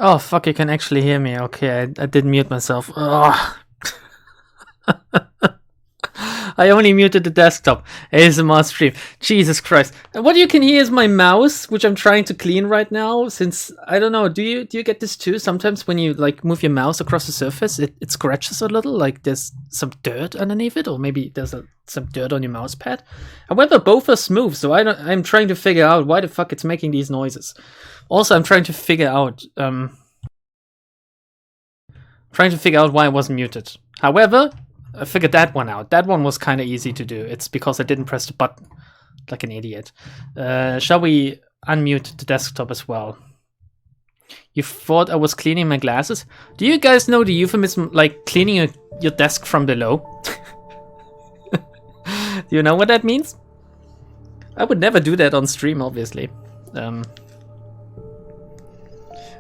Oh, fuck, you can actually hear me. Okay, I did mute myself. Ugh. I only muted the desktop. ASMR stream. Jesus Christ. What you can hear is my mouse, which I'm trying to clean right now, since, I don't know, do you get this too? Sometimes when you, like, move your mouse across the surface, it scratches a little, like there's some dirt underneath it, or maybe there's some dirt on your mouse pad. However, both are smooth, so I'm trying to figure out why the fuck it's making these noises. Also, I'm trying to figure out why I wasn't muted. However, I figured that one out. That one was kind of easy to do. It's because I didn't press the button like an idiot. Shall we unmute the desktop as well? You thought I was cleaning my glasses? Do you guys know the euphemism, like cleaning your desk from below? Do you know what that means? I would never do that on stream, obviously.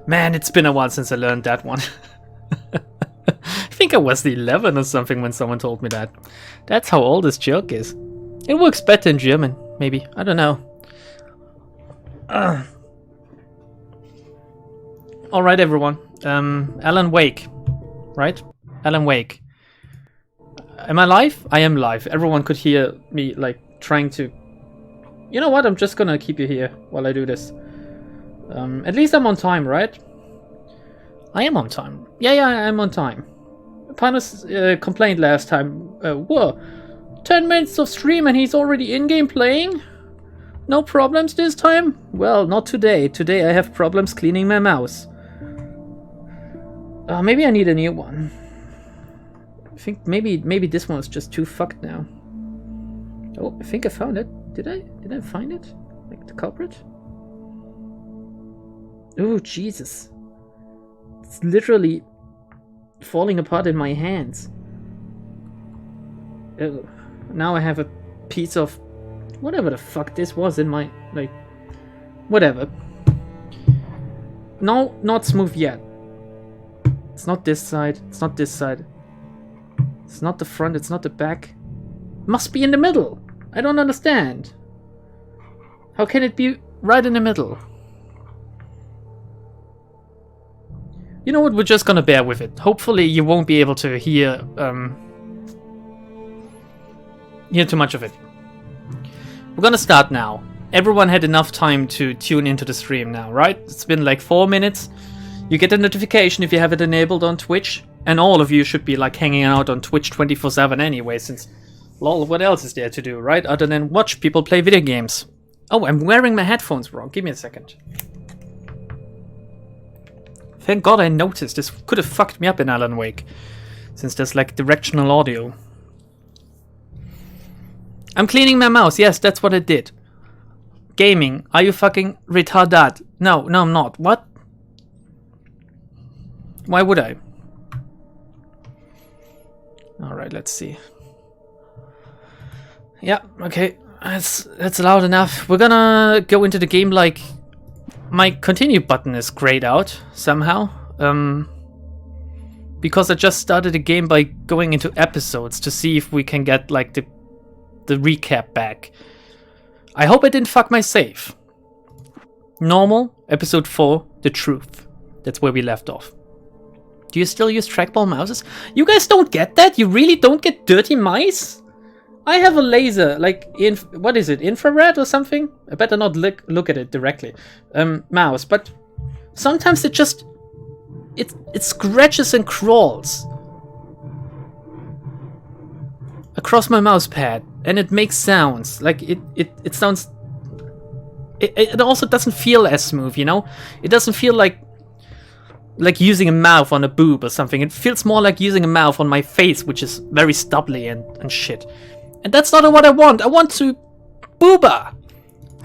Man, it's been a while since I learned that one. I think I was the 11 or something when someone told me that. That's how old this joke is. It works better in German, maybe. I don't know. Alright, everyone. Alan Wake. Right? Alan Wake. Am I live? I am live. Everyone could hear me, like, trying to... You know what? I'm just gonna keep you here while I do this. At least I'm on time, right? I am on time. Yeah, I'm on time. Panos complained last time. Whoa, 10 minutes of stream and he's already in-game playing? No problems this time? Well, not today. Today I have problems cleaning my mouse. Maybe I need a new one. I think maybe this one is just too fucked now. Oh, I think I found it. Did I find it? Like the culprit? Oh, Jesus. It's literally falling apart in my hands. Oh, now I have a piece of whatever the fuck this was in my, like, whatever. No, not smooth yet. It's not this side. It's not this side. It's not the front. It's not the back. It must be in the middle. I don't understand. How can it be right in the middle? You know what, we're just gonna bear with it. Hopefully you won't be able to hear too much of it. We're gonna start now. Everyone had enough time to tune into the stream now, right? It's been like 4 minutes. You get a notification if you have it enabled on Twitch. And all of you should be like hanging out on Twitch 24/7 anyway, since lol, what else is there to do, right? Other than watch people play video games. Oh, I'm wearing my headphones wrong. Give me a second. Thank God I noticed. This could have fucked me up in Alan Wake, since there's like directional audio. I'm cleaning my mouse. Yes, that's what I did. Gaming. Are you fucking retarded? No, I'm not. What? Why would I? Alright, let's see. Yeah, okay. That's loud enough. We're gonna go into the game like... My continue button is grayed out somehow. Because I just started the game by going into episodes to see if we can get like the recap back. I hope I didn't fuck my save. Normal, episode 4, the truth. That's where we left off. Do you still use trackball mouses? You guys don't get that? You really don't get dirty mice? I have a laser, like, what is it, infrared or something? I better not look at it directly. Mouse, but sometimes it scratches and crawls across my mouse pad, and it makes sounds. Like, it sounds... It also doesn't feel as smooth, you know? It doesn't feel like using a mouth on a boob or something. It feels more like using a mouth on my face, which is very stubbly and shit. And that's not what I want. I want to... Booba!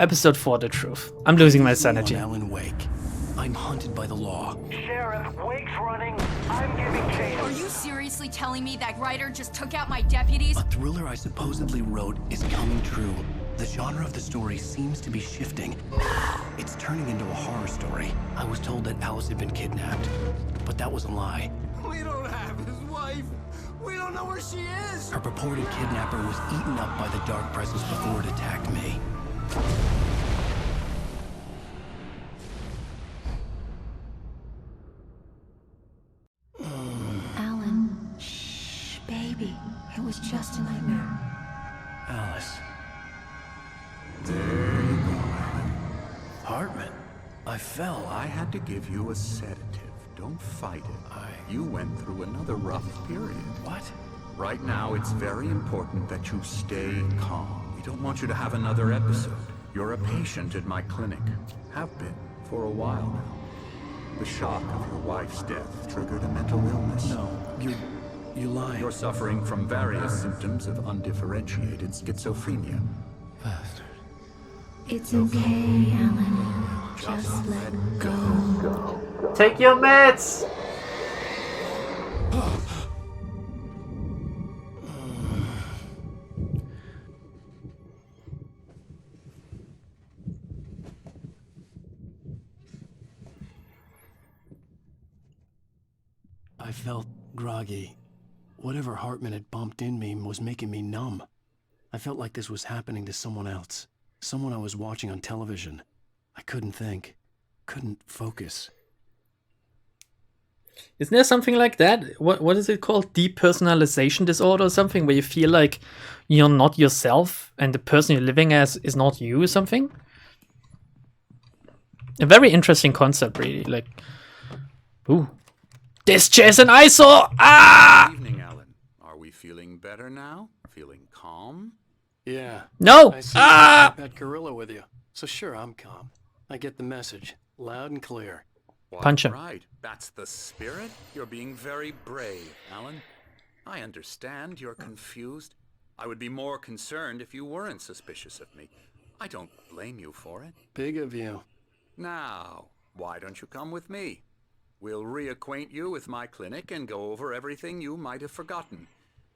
Episode 4, the truth. I'm losing my sanity. Alan Wake. I'm hunted by the law. Sheriff, Wake's running. I'm giving chase. Are you seriously telling me that writer just took out my deputies? A thriller I supposedly wrote is coming true. The genre of the story seems to be shifting. It's turning into a horror story. I was told that Alice had been kidnapped, but that was a lie. We don't have his wife. We don't know where she is. Her purported kidnapper was eaten up by the dark presence before it attacked me. such a nightmare. Alice. There you go, Alan. Hartman. I fell. I had to give you a sedative. Don't fight it. You went through another rough period. What? Right now, it's very important that you stay calm. We don't want you to have another episode. You're a patient at my clinic. Have been for a while now. The shock of your wife's death triggered a mental illness. No, you lied. You're suffering from various symptoms of undifferentiated schizophrenia. Bastard. It's okay, Alan. Just let go. Take your meds! I felt groggy. Whatever Hartman had bumped in me was making me numb. I felt like this was happening to someone else. Someone I was watching on television. I couldn't think. Couldn't focus. Isn't there something like that? What is it called? Depersonalization disorder or something, where you feel like you're not yourself and the person you're living as is not you or something? A very interesting concept, really. Like, ooh. This Jason I saw! Ah! Good evening, Alan. Are we feeling better now? Feeling calm? Yeah. No! I see Ah! that gorilla with you. So sure, I'm calm. I get the message. Loud and clear. Quite Punch him. Right. That's the spirit. You're being very brave, Alan. I understand you're confused. I would be more concerned if you weren't suspicious of me. I don't blame you for it. Big of you. Now, why don't you come with me? We'll reacquaint you with my clinic and go over everything you might have forgotten.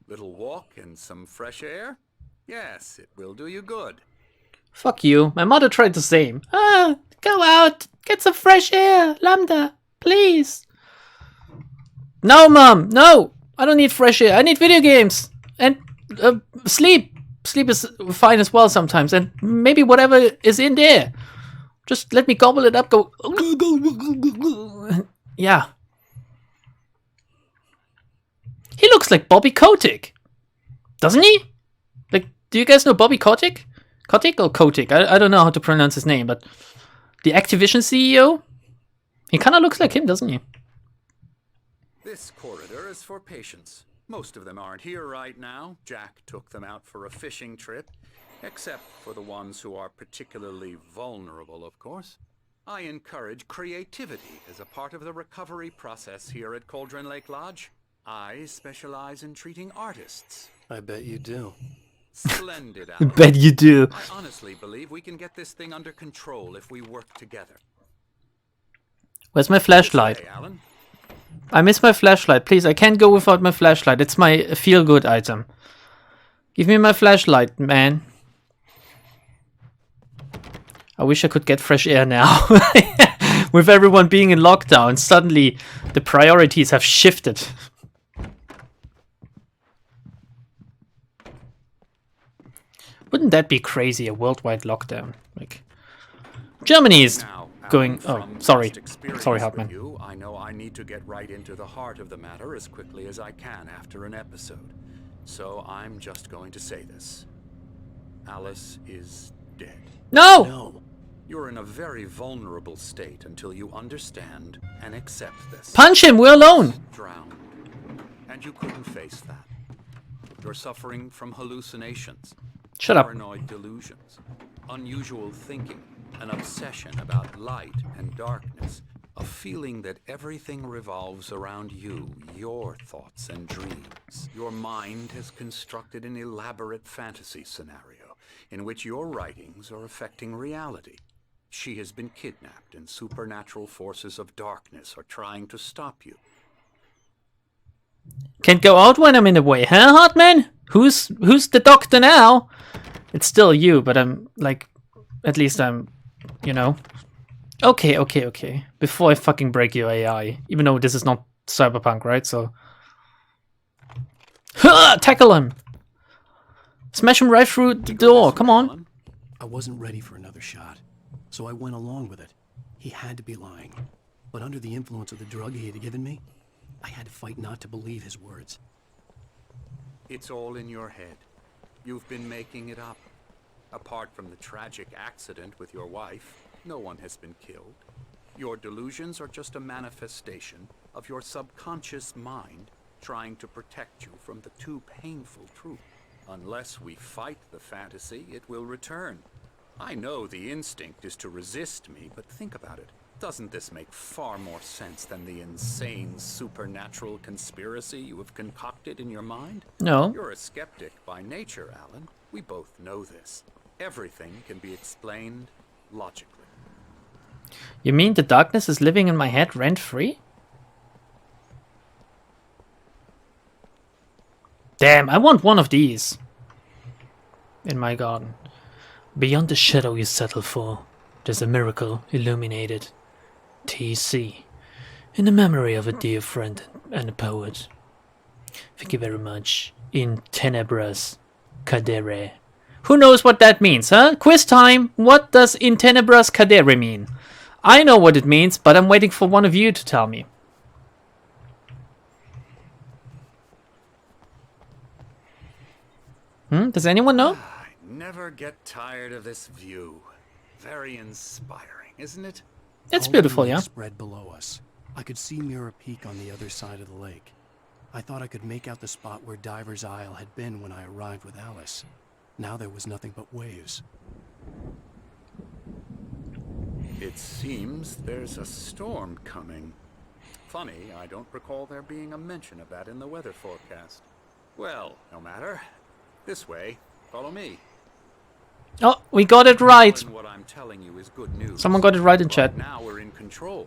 Little walk and some fresh air? Yes, it will do you good. Fuck you. My mother tried the same. Ah, go out. Get some fresh air. Lambda, please. No, Mom. No. I don't need fresh air. I need video games. And sleep. Sleep is fine as well sometimes. And maybe whatever is in there. Just let me gobble it up. Go. Yeah. He looks like Bobby Kotick. Doesn't he? Like, do you guys know Bobby Kotick? Kotick or Kotick? I don't know how to pronounce his name, but the Activision CEO? He kind of looks like him, doesn't he? This corridor is for patients. Most of them aren't here right now. Jack took them out for a fishing trip, except for the ones who are particularly vulnerable, of course. I encourage creativity as a part of the recovery process here at Cauldron Lake Lodge. I specialize in treating artists. I bet you do. Splendid, I Alan. bet you do. I honestly believe we can get this thing under control if we work together. Where's my flashlight? This way, Alan. I miss my flashlight. Please, I can't go without my flashlight. It's my feel-good item. Give me my flashlight, man. I wish I could get fresh air now. With everyone being in lockdown, suddenly the priorities have shifted. Wouldn't that be crazy, a worldwide lockdown? Like, Germany is Now, going... Alan, Oh, from sorry. past experience Sorry, with Hartman. you, I know I need to get right into the heart of the matter as quickly as I can after an episode. So I'm just going to say this. Alice is dead. No! No. You're in a very vulnerable state until you understand and accept this. Punch him, we're alone! Drowned. And you couldn't face that. You're suffering from hallucinations. Shut up. Paranoid delusions, unusual thinking, an obsession about light and darkness, a feeling that everything revolves around you, your thoughts and dreams. Your mind has constructed an elaborate fantasy scenario in which your writings are affecting reality. She has been kidnapped and supernatural forces of darkness are trying to stop you. Can't go out when I'm in the way, huh, Hartman? Who's the doctor now? It's still you, but I'm, like, at least I'm, you know. Okay. Before I fucking break your AI. Even though this is not Cyberpunk, right? So... tackle him! Smash him right through the door, come on. I wasn't ready for another shot, so I went along with it. He had to be lying. But under the influence of the drug he had given me, I had to fight not to believe his words. It's all in your head. You've been making it up. Apart from the tragic accident with your wife, no one has been killed. Your delusions are just a manifestation of your subconscious mind trying to protect you from the too painful truth. Unless we fight the fantasy, it will return. I know the instinct is to resist me, but think about it. Doesn't this make far more sense than the insane supernatural conspiracy you have concocted in your mind? No. You're a skeptic by nature, Alan. We both know this. Everything can be explained logically. You mean the darkness is living in my head rent-free? Damn, I want one of these in my garden. Beyond the shadow you settle for, there's a miracle illuminated. TC. In the memory of a dear friend and a poet. Thank you very much. In tenebras cadere. Who knows what that means, huh? Quiz time! What does in tenebras cadere mean? I know what it means, but I'm waiting for one of you to tell me. Does anyone know? I never get tired of this view. Very inspiring, isn't it? It's All the beautiful, lake yeah? spread below us. I could see Mirror Peak on the other side of the lake. I thought I could make out the spot where Diver's Isle had been when I arrived with Alice. Now there was nothing but waves. It seems there's a storm coming. Funny, I don't recall there being a mention of that in the weather forecast. Well, no matter. This way. Follow me. Oh, we got it right. Alan, what I'm telling you is good news. Someone got it right in But chat. now we're in control.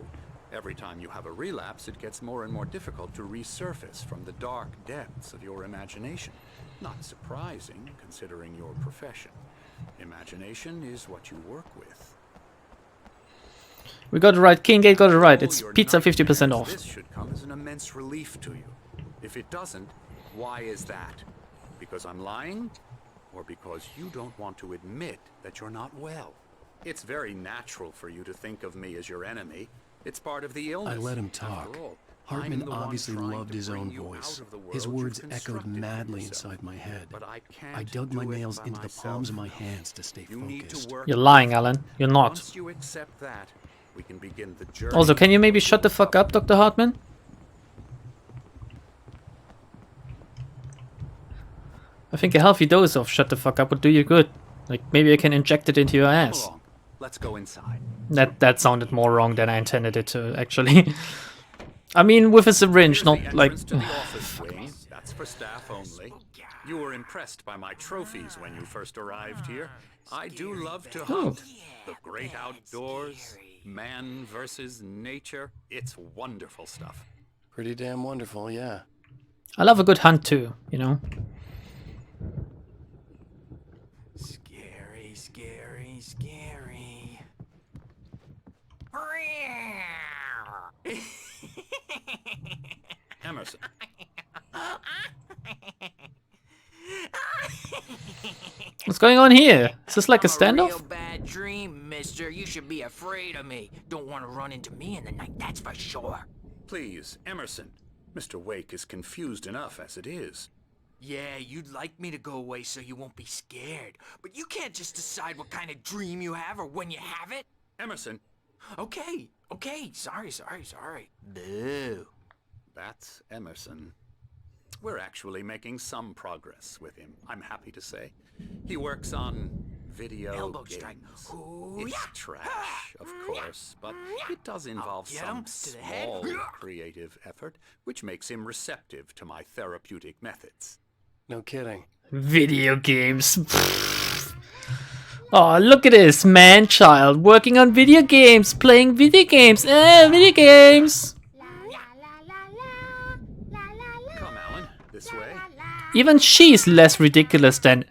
Every time you have a relapse, it gets more and more difficult to resurface from the dark depths of your imagination. Not surprising, considering your profession. Imagination is what you work with. We got it right. King Gate got it right. All It's your pizza 50% nightmares, off. This should come as an immense relief to you. If it doesn't, why is that? Because I'm lying? Or because you don't want to admit that you're not well? It's very natural for you to think of me as your enemy. It's part of the illness. I let him After talk. all, I'm Hartman the one obviously trying loved to his bring own you voice. out of the His world words you've echoed constructed for madly yourself. inside my head. But I can't I dug my do it nails by into the myself. palms of my hands to stay You need focused. to work You're lying, with me. Alan. You're not. Once you accept that, we can begin the journey. Also, can you maybe shut the fuck up, Dr. Hartman? I think a healthy dose of shut the fuck up would do you good. Like, maybe I can inject it into your Come ass. along. Let's go inside. That sounded more wrong than I intended it to, actually. I mean, with a syringe, Here's not the like... entrance to the office wing. That's for staff only. You were impressed by my trophies when you first arrived here. I do love to hunt. The great outdoors, man versus nature. It's wonderful stuff. Pretty damn wonderful, yeah. I love a good hunt too, you know? Scary, scary, scary. Emerson. What's going on here? Is this like a I'm real standoff? bad dream, mister. You should be afraid of me. Don't want to run into me in the night, that's for sure. Please, Emerson. Mr. Wake is confused enough as it is. Yeah, you'd like me to go away so you won't be scared. But you can't just decide what kind of dream you have or when you have it. Emerson. Okay, sorry. Boo. That's Emerson. We're actually making some progress with him, I'm happy to say. He works on video Elbow games. strike. It's trash, of course, but it does involve get him some to the head. small creative effort, which makes him receptive to my therapeutic methods. No kidding. Video games. Oh, look at this man-child working on video games, playing video games. Video games. Come, Alan, this way. Even she's less ridiculous than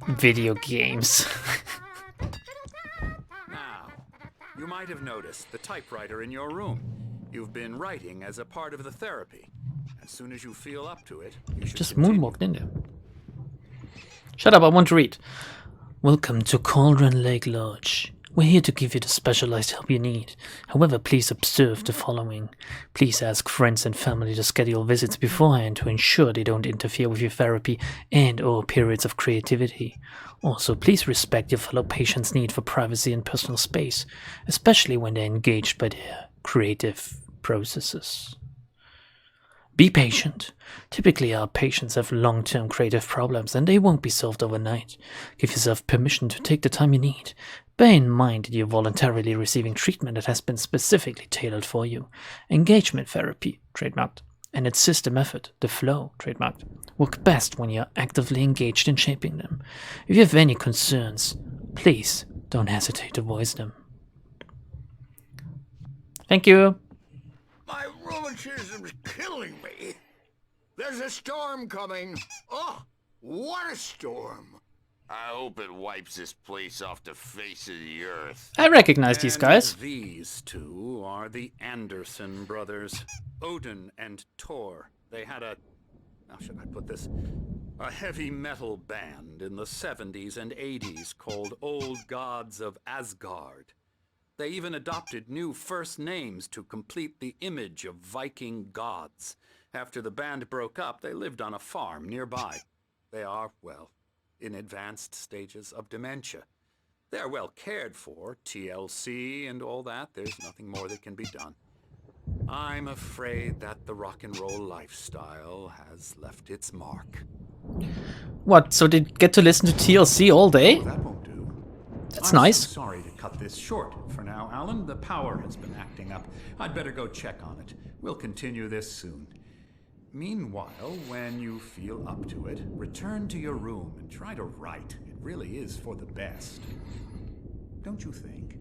video games. Now, you might have noticed the typewriter in your room. You've been writing as a part of the therapy. As soon as you feel up to it, you should Just continue. moonwalked in there. Shut up, I want to read. Welcome to Cauldron Lake Lodge. We're here to give you the specialized help you need. However, please observe the following. Please ask friends and family to schedule visits beforehand to ensure they don't interfere with your therapy and/or periods of creativity. Also, please respect your fellow patients' need for privacy and personal space, especially when they're engaged by their creative processes. Be patient. Typically, our patients have long-term creative problems and they won't be solved overnight. Give yourself permission to take the time you need. Bear in mind that you're voluntarily receiving treatment that has been specifically tailored for you. Engagement therapy, trademarked, and its system method, the flow, trademarked, work best when you're actively engaged in shaping them. If you have any concerns, please don't hesitate to voice them. Thank you. My rheumatism's killing me. There's a storm coming. Oh, what a storm. I hope it wipes this place off the face of the earth. I recognize these guys. These two are the Anderson brothers, Odin and Thor. They had how should I put this? A heavy metal band in the 70s and 80s called Old Gods of Asgard. They even adopted new first names to complete the image of Viking gods. After the band broke up, they lived on a farm nearby. They are, well, in advanced stages of dementia. They're well cared for, TLC and all that. There's nothing more that can be done. I'm afraid that the rock and roll lifestyle has left its mark. What, so they get to listen to TLC all day? Oh, that won't do. That's nice. So sorry to cut this short for now, Alan. The power has been acting up. I'd better go check on it. We'll continue this soon. Meanwhile, when you feel up to it, return to your room and try to write. It really is for the best. Don't you think?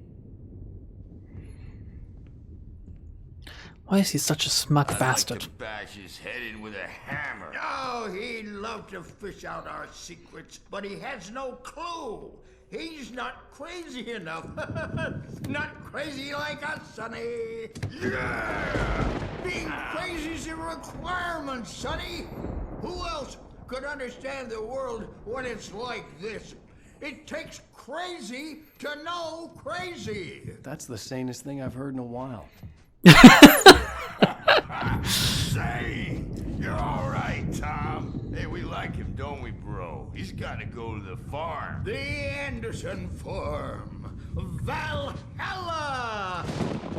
Why is he such a smug bastard? Like to bash his head in with a hammer. Oh, he'd love to fish out our secrets, but he has no clue. He's not crazy enough. Not crazy like us, Sonny. Yeah! Being crazy's a requirement, Sonny. Who else could understand the world when it's like this? It takes crazy to know crazy. That's the sanest thing I've heard in a while. Say, you're all right, Tom. Hey, we like him, don't we, bro? He's got to go to the farm. The Anderson Farm. Valhalla!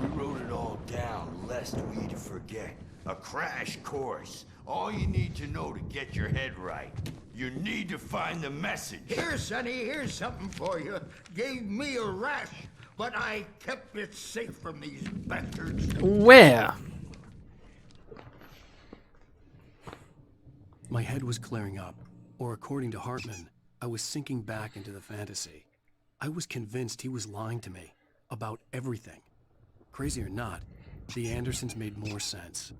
We wrote it all down, lest we'd forget. A crash course. All you need to know to get your head right. You need to find the message. Here, Sonny, here's something for you. Gave me a rash, but I kept it safe from these bastards. Where? My head was clearing up, or according to Hartman, I was sinking back into the fantasy. I was convinced he was lying to me about everything. Crazy or not, the Andersons made more sense.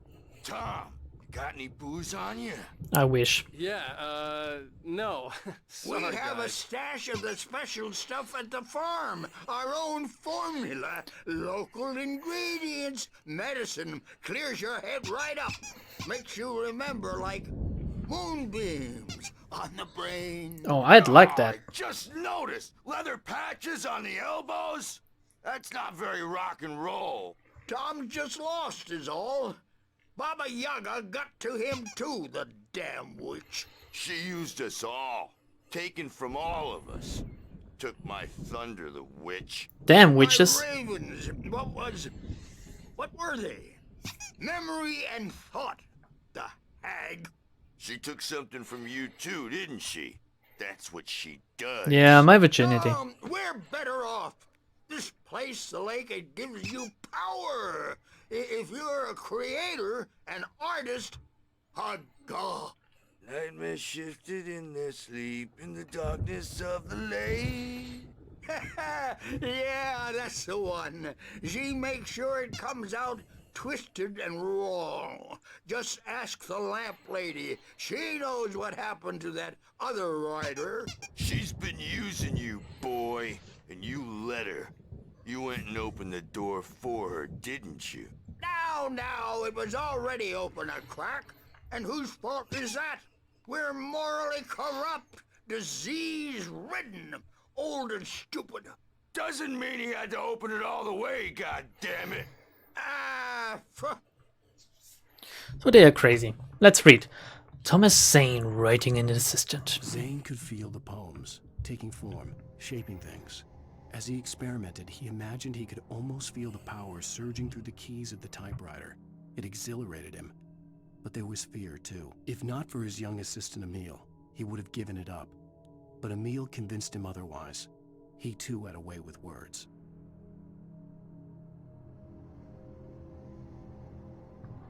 Tom, got any booze on you? I wish. Yeah, no. We Sorry, have a guys. stash of the special stuff at the farm. Our own formula. Local ingredients. Medicine clears your head right up. Makes you remember like moonbeams on the brain. Oh, I'd like that. I just noticed leather patches on the elbows. That's not very rock and roll. Tom just lost is all. Baba Yaga got to him too, the damn witch. She used us all. Taken from all of us. Took my thunder, the witch. Damn witches. My ravens. What were they? Memory and thought. The hag. She took something from you too, didn't she? That's what she does. Yeah, my virginity. We're better off. This place, the lake, it gives you power. If you're a creator, an artist, a god. Nightmare shifted in their sleep in the darkness of the lake. Yeah, that's the one. She makes sure it comes out twisted and wrong. Just ask the lamp lady. She knows what happened to that other writer. She's been using you, boy, and you let her. You went and opened the door for her, didn't you? Now, it was already open a crack. And whose fault is that? We're morally corrupt, disease-ridden, old and stupid. Doesn't mean he had to open it all the way, god damn it. So they are crazy. Let's read. Thomas Zane writing an assistant. Zane could feel the poems, taking form, shaping things. As he experimented, he imagined he could almost feel the power surging through the keys of the typewriter. It exhilarated him. But there was fear, too. If not for his young assistant Emil, he would have given it up. But Emil convinced him otherwise. He too had a way with words.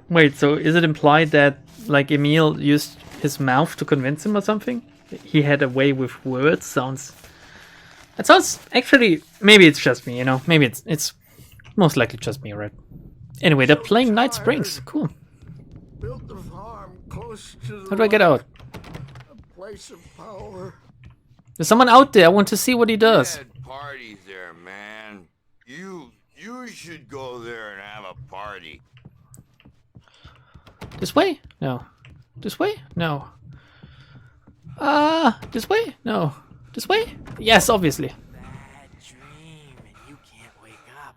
Wait, so is it implied that, like, Emil used his mouth to convince him or something? He had a way with words? That sounds... Actually, maybe it's just me, you know? Maybe it's most likely just me, right? Anyway, they're playing Night Springs. Cool. Built the farm close to How do I get out? a place of power. There's someone out there. I want to see what he does. Had parties there, man. You should go there and have a party. This way? No. This way? No. This way? No. This way? Yes, obviously. Bad dream, and you can't wake up.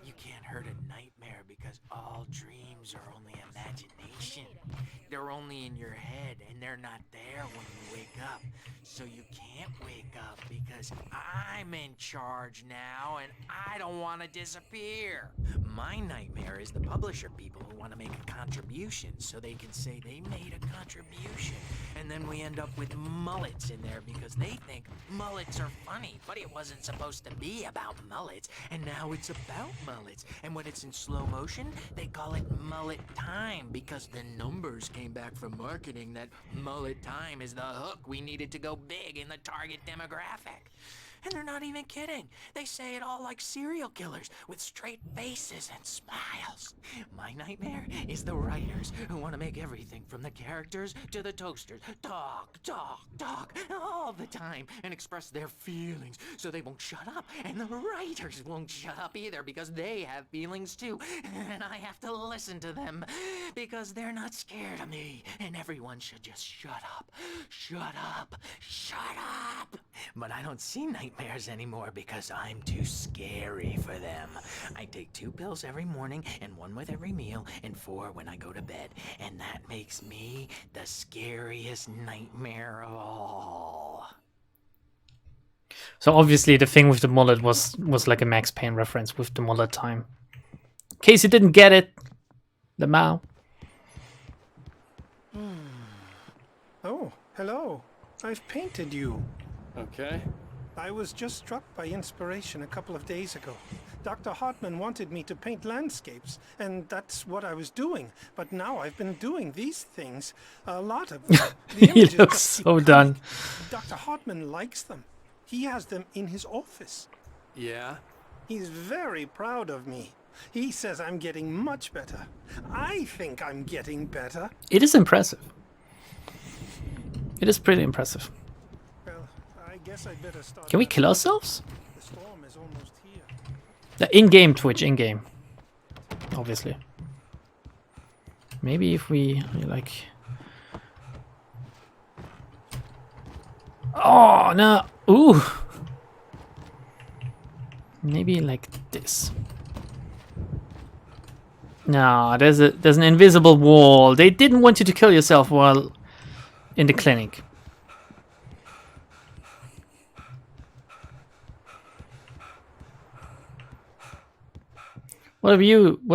You can't hurt a nightmare because all dreams are only imagination. They're only in your head, and they're not there when you wake up. So you can't wake up because I'm in charge now, and I don't want to disappear. My nightmare is the publisher people who want to make a contribution so they can say they made a contribution. And then we end up with mullets in there because they think mullets are funny, but it wasn't supposed to be about mullets, and now it's about mullets. And when it's in slow motion, they call it mullet time because the numbers came back from marketing that mullet time is the hook we needed to go big in the target demographic. And they're not even kidding. They say it all like serial killers with straight faces and smiles. My nightmare is the writers who want to make everything from the characters to the toasters talk all the time and express their feelings so they won't shut up. And the writers won't shut up either because they have feelings too. And I have to listen to them because they're not scared of me. And everyone should just shut up. Shut up. Shut up. But I don't see nightmares anymore because I'm too scary for them. I take 2 pills every morning and 1 with every meal and 4 when I go to bed. And that makes me the scariest nightmare of all. So obviously the thing with the mullet was like a Max Payne reference with the mullet time. In case you didn't get it, the Mao. Oh, hello. I've painted you. Okay. I was just struck by inspiration a couple of days ago. Dr. Hartman wanted me to paint landscapes, and that's what I was doing. But now I've been doing these things. A lot of them. He looks so done. Dr. Hartman likes them. He has them in his office. Yeah? He's very proud of me. He says I'm getting much better. I think I'm getting better. It is impressive. It is pretty impressive. Well, I guess I'd better start. Can we kill ourselves? The storm is almost here. In-game Twitch, in-game. Obviously. Maybe if we, like... Oh, no! Ooh! Maybe like this. No, there's an invisible wall. They didn't want you to kill yourself while in the clinic. What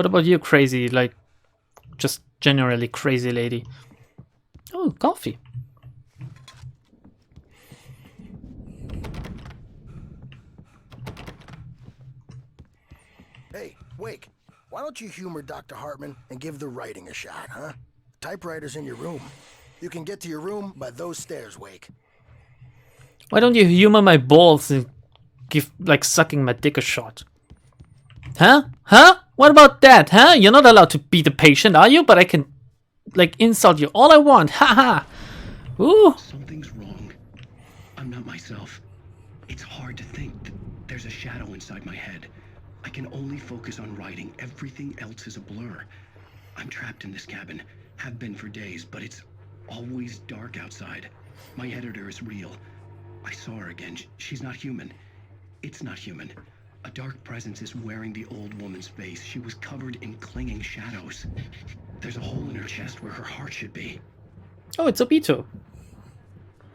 about you, crazy, like, just generally crazy lady? Oh, coffee. Hey, Wake, why don't you humor Dr. Hartman and give the writing a shot, huh? The typewriter's in your room. You can get to your room by those stairs, Wake. Why don't you humor my balls and give, like, sucking my dick a shot? Huh? Huh? What about that, huh? You're not allowed to be the patient, are you? But I can, like, insult you all I want. Haha. Ooh. Something's wrong. I'm not myself. It's hard to think. There's a shadow inside my head. I can only focus on writing. Everything else is a blur. I'm trapped in this cabin. Have been for days, but it's always dark outside. My editor is real. I saw her again. She's not human. It's not human. A dark presence is wearing the old woman's face. She was covered in clinging shadows. There's a hole in her chest where her heart should be. Oh, it's Obito.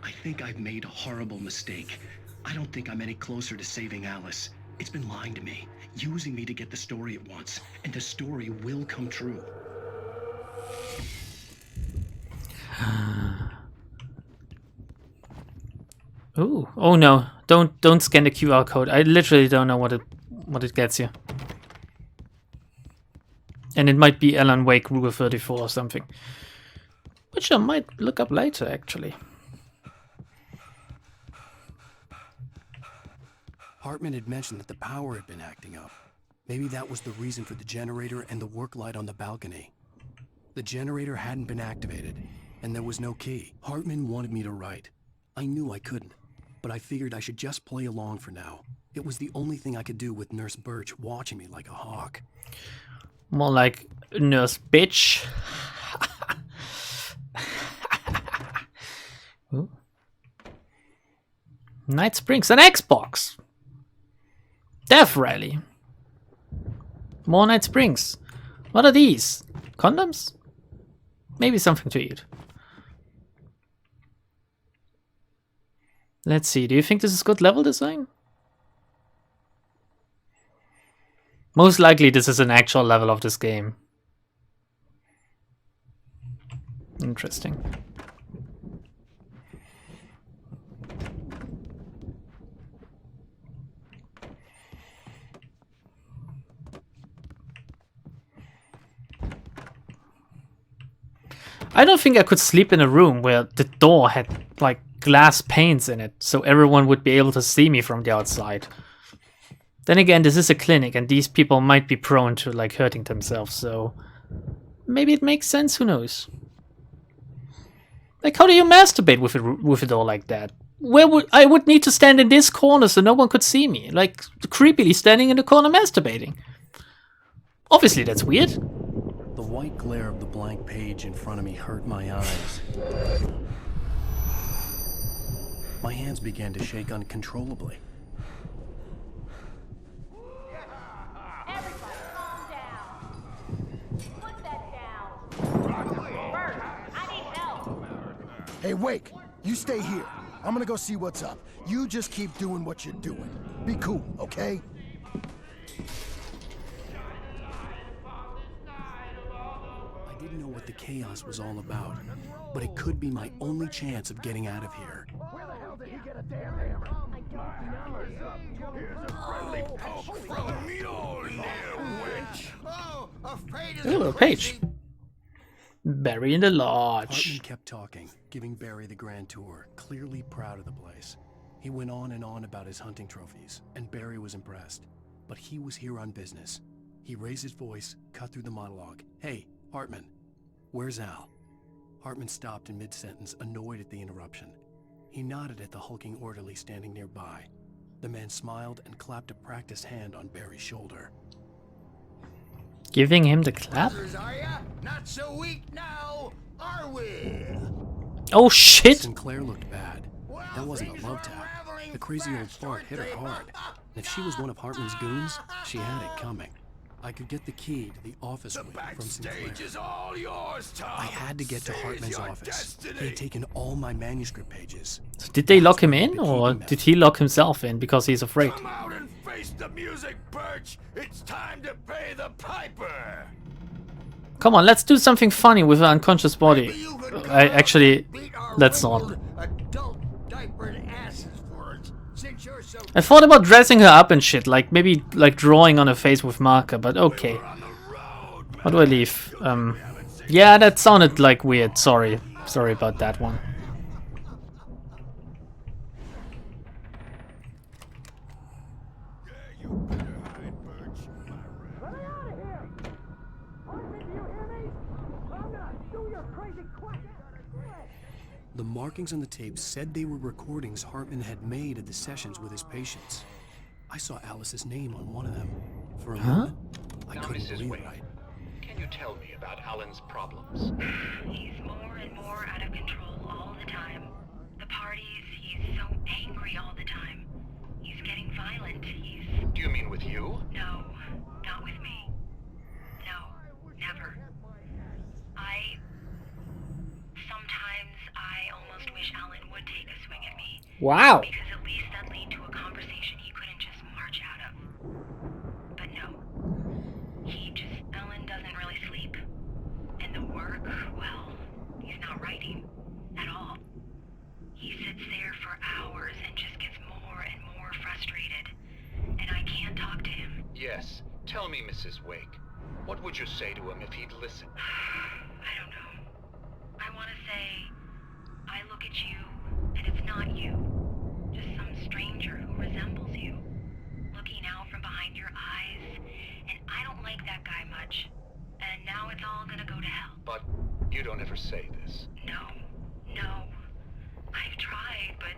I think I've made a horrible mistake. I don't think I'm any closer to saving Alice. It's been lying to me, using me to get the story it wants, and the story will come true. Ooh. Oh no. Don't scan the QR code. I literally don't know what it gets you. And it might be Alan Wake Rule 34 or something. Which I might look up later, actually. Hartman had mentioned that the power had been acting up. Maybe that was the reason for the generator and the work light on the balcony. The generator hadn't been activated, and there was no key. Hartman wanted me to write. I knew I couldn't, but I figured I should just play along for now. It was the only thing I could do with Nurse Birch watching me like a hawk. More like Nurse Bitch. Ooh. Night Springs, an Xbox. Death Rally. More Night Springs. What are these? Condoms? Maybe something to eat. Let's see, do you think this is good level design? Most likely this is an actual level of this game. Interesting. I don't think I could sleep in a room where the door had like glass panes in it, so everyone would be able to see me from the outside. Then again, this is a clinic and these people might be prone to like hurting themselves, so maybe it makes sense, who knows. Like, how do you masturbate with a door like that? I would need to stand in this corner so no one could see me, like creepily standing in the corner masturbating. Obviously that's weird. The white glare of the blank page in front of me hurt my eyes. My hands began to shake uncontrollably. Everybody calm down. Put that down. Bert, I need help. Hey, Wake, you stay here. I'm gonna go see what's up. You just keep doing what you're doing. Be cool, okay? I didn't know what the chaos was all about, but it could be my only chance of getting out of here. Where the hell did he get a damn hammer? I don't know. Here's a friendly poke from Mjolnir, witch. Oh, afraid Ooh, a page. Barry in the lodge. Hartman kept talking, giving Barry the grand tour, clearly proud of the place. He went on and on about his hunting trophies, and Barry was impressed. But he was here on business. He raised his voice, cut through the monologue. Hey, Hartman, where's Al? Hartman stopped in mid-sentence, annoyed at the interruption. He nodded at the hulking orderly standing nearby. The man smiled and clapped a practiced hand on Barry's shoulder. Giving him the clap? Are ya? Not so weak now, are we? Oh shit! Sinclair looked bad. That wasn't a love tap. The crazy old fart hit her hard. And if she was one of Hartman's goons, she had it coming. I could get the key to the office wing from Sinclair. Is all yours, Tom. I had to get to Hartman's office. They had taken all my manuscript pages. So did they lock him in, or did he lock himself in because he's afraid? Come out and face the music, Birch. It's time to pay the piper. Come on, let's do something funny with an unconscious body. Let's not. I thought about dressing her up and shit, like maybe like drawing on her face with marker, but okay. How do I leave? Yeah, that sounded like weird. Sorry about that one. The markings on the tape said they were recordings Hartman had made at the sessions with his patients. I saw Alice's name on one of them. For a moment, I couldn't believe it. Can you tell me about Alan's problems? He's more and more out of control all the time. The parties, he's so angry all the time. He's getting violent. you? No, not with me. No, never. Sometimes I almost wish Alan would take a swing at me. Wow. Because at least that'd lead to a conversation he couldn't just march out of. But no. Alan doesn't really sleep. And the work, well, he's not writing at all. He sits there for hours and just gets more and more frustrated. And I can't talk to him. Yes. Tell me, Mrs. Wake. What would you say to him if he'd listen? I don't know. I want to say, I look at you, and it's not you. Just some stranger who resembles you. Looking out from behind your eyes, and I don't like that guy much. And now it's all gonna go to hell. But you don't ever say this. No. I've tried, but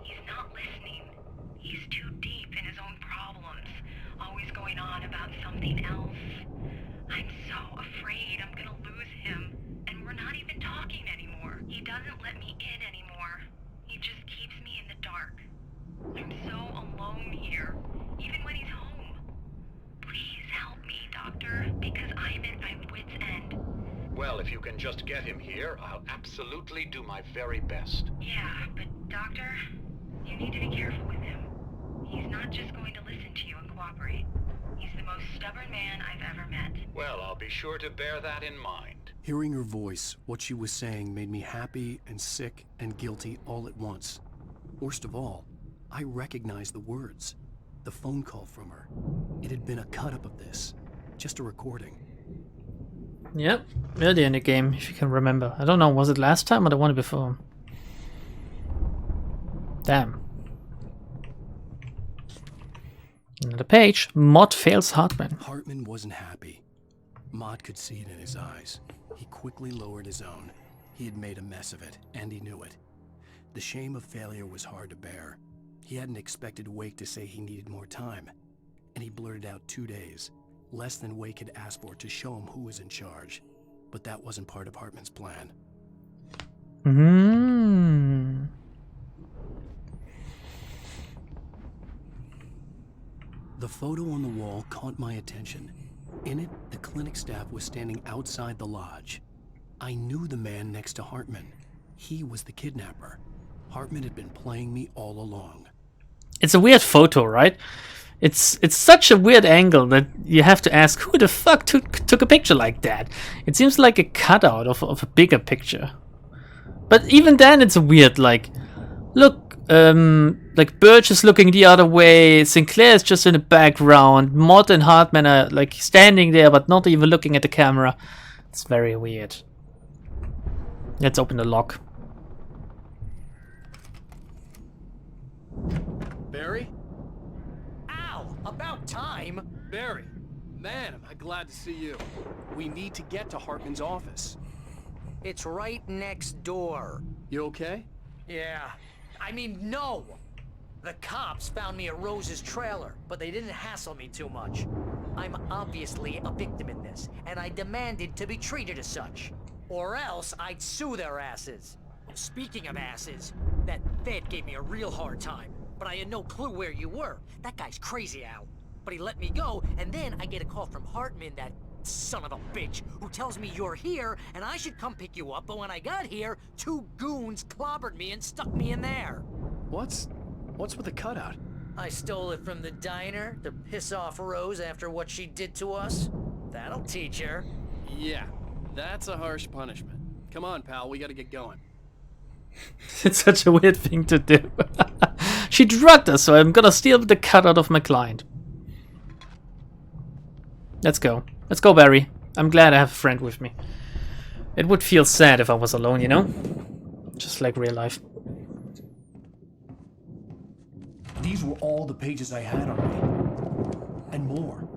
he's not listening. He's too deep in his own problems, always going on about something else. I'm so afraid I'm gonna lose him, and we're not even talking anymore. He doesn't let me in anymore. He just keeps me in the dark. I'm so alone here, even when he's home. Please help me, Doctor, because I'm at my wit's end. Well, if you can just get him here, I'll absolutely do my very best. Yeah, but Doctor, you need to be careful with him. He's not just going to listen to you and cooperate. He's the most stubborn man I've ever met. Well, I'll be sure to bear that in mind. Hearing her voice, what she was saying made me happy and sick and guilty all at once. Worst of all, I recognized the words. The phone call from her. It had been a cut-up of this. Just a recording. Yep, early in the game, if you can remember. I don't know, was it last time or the one before? Damn. Another page. Mod fails Hartman. Hartman wasn't happy. Mott could see it in his eyes. He quickly lowered his own. He had made a mess of it, and he knew it. The shame of failure was hard to bear. He hadn't expected Wake to say he needed more time, and he blurted out 2 days, less than Wake had asked for to show him who was in charge. But that wasn't part of Hartman's plan. The photo on the wall caught my attention. In it, the clinic staff was standing outside the lodge. I knew the man next to Hartman. He was the kidnapper. Hartman had been playing me all along. It's a weird photo, right? It's such a weird angle that you have to ask, who the fuck took a picture like that? It seems like a cutout of a bigger picture. But even then it's weird, like, look, like Birch is looking the other way, Sinclair is just in the background, Mott and Hartman are like standing there but not even looking at the camera. It's very weird. Let's open the lock. Barry? Ow! About time! Barry! Man, am I glad to see you. We need to get to Hartman's office. It's right next door. You okay? Yeah. I mean, no! The cops found me at Rose's trailer, but they didn't hassle me too much. I'm obviously a victim in this, and I demanded to be treated as such. Or else I'd sue their asses. Speaking of asses, that Fed gave me a real hard time, but I had no clue where you were. That guy's crazy, Al. But he let me go, and then I get a call from Hartman, that son of a bitch, who tells me you're here, and I should come pick you up, but when I got here, 2 goons clobbered me and stuck me in there. What's with the cutout? I stole it from the diner to piss off Rose after what she did to us. That'll teach her. Yeah, that's a harsh punishment. Come on, pal, we gotta get going. It's such a weird thing to do. She drugged us, so I'm gonna steal the cutout of my client. Let's go. Let's go, Barry. I'm glad I have a friend with me. It would feel sad if I was alone, you know? Just like real life. These were all the pages I had on me. And more.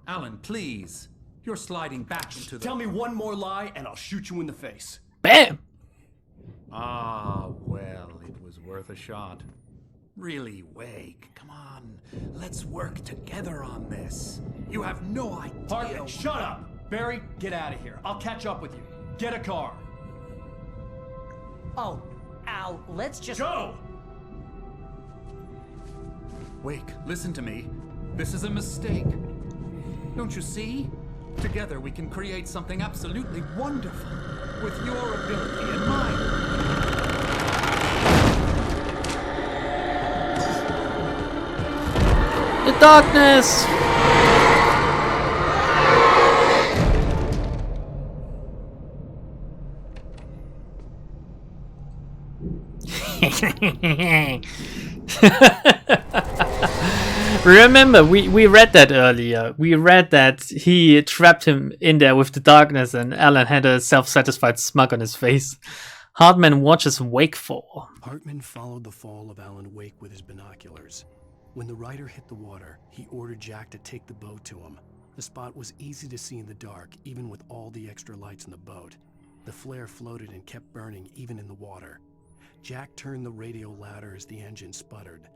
Alan, please. You're sliding back into the... Tell me one more lie and I'll shoot you in the face. Bam! Ah, well, it was worth a shot. Really, Wake, come on. Let's work together on this. You have no idea... Hartman, shut up! Barry, get out of here. I'll catch up with you. Get a car. Oh, Al, let's just go! Wake, listen to me. This is a mistake. Don't you see? Together we can create something absolutely wonderful. With your ability and mine. The darkness! Remember, we read that earlier. We read that he trapped him in there with the darkness and Alan had a self-satisfied smug on his face. Hartman watches Wake fall. Hartman followed the fall of Alan Wake with his binoculars. When the rider hit the water, he ordered Jack to take the boat to him. The spot was easy to see in the dark, even with all the extra lights in the boat. The flare floated and kept burning even in the water. Jack turned the radio louder as the engine sputtered.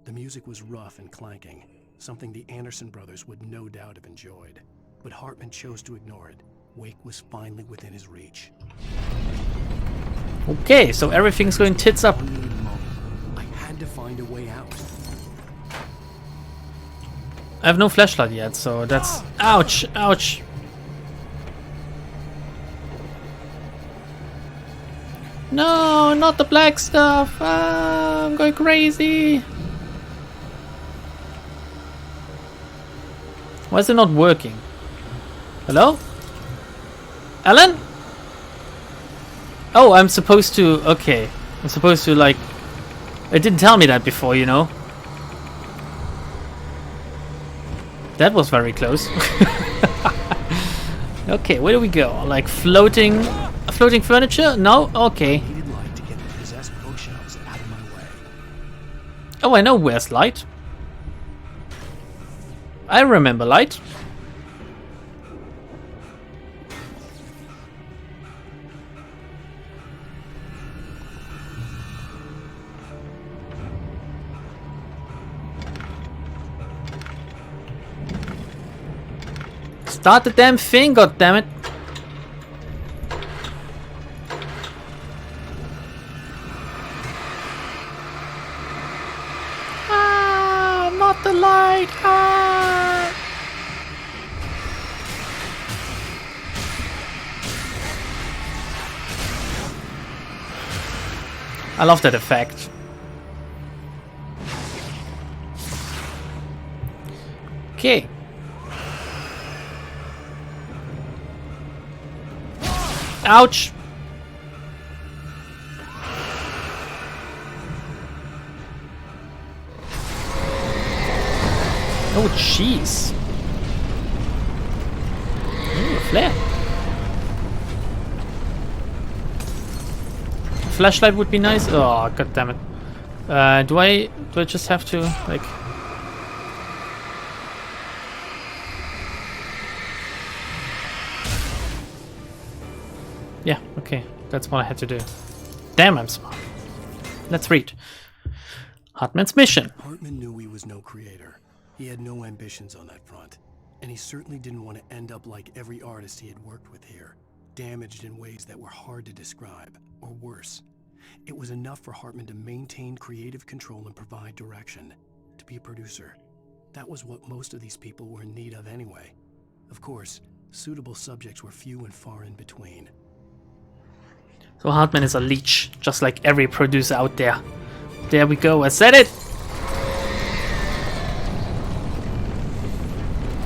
The music was rough and clanking, something the Anderson brothers would no doubt have enjoyed. But Hartman chose to ignore it. Wake was finally within his reach. Okay, so everything's going tits up. I had to find a way out. I have no flashlight yet, so that's... Ouch! Ouch! No, not the black stuff! Ah, I'm going crazy! Why is it not working? Hello? Alan? Oh, I'm supposed to... Okay. I'm supposed to, like... It didn't tell me that before, you know? That was very close. Okay, where do we go? Like floating furniture? No? Okay. Oh, I know where's light. I remember light. Start the damn thing, goddammit! Ah, not the light! Ah! I love that effect. Okay. Ouch! Oh, jeez. Ooh, a flare. Flashlight would be nice. Oh, god damn it. Do I just have to like? Yeah, okay. That's what I had to do. Damn, I'm smart. Let's read. Hartman's mission. Hartman knew he was no creator. He had no ambitions on that front. And he certainly didn't want to end up like every artist he had worked with here, damaged in ways that were hard to describe, or worse. It was enough for Hartman to maintain creative control and provide direction, to be a producer. That was what most of these people were in need of anyway. Of course, suitable subjects were few and far in between. So Hartman is a leech, just like every producer out there. There we go, I said it!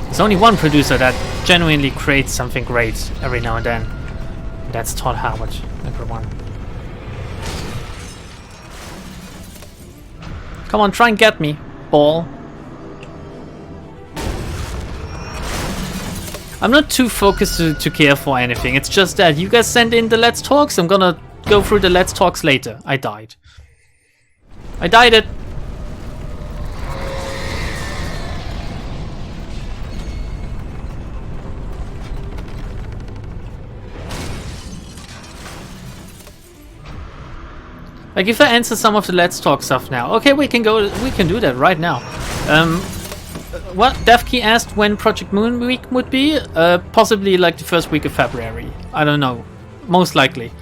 There's only one producer that genuinely creates something great every now and then. That's Todd Howard, everyone. Come on, try and get me, ball. I'm not too focused to care for anything. It's just that you guys send in the Let's Talks. I'm gonna go through the Let's Talks later. I died. I died it. Like if I answer some of the Let's Talk stuff now. Okay, we can do that right now. What Devkey asked when Project Moon Week would be, possibly like the first week of February. I don't know, most likely.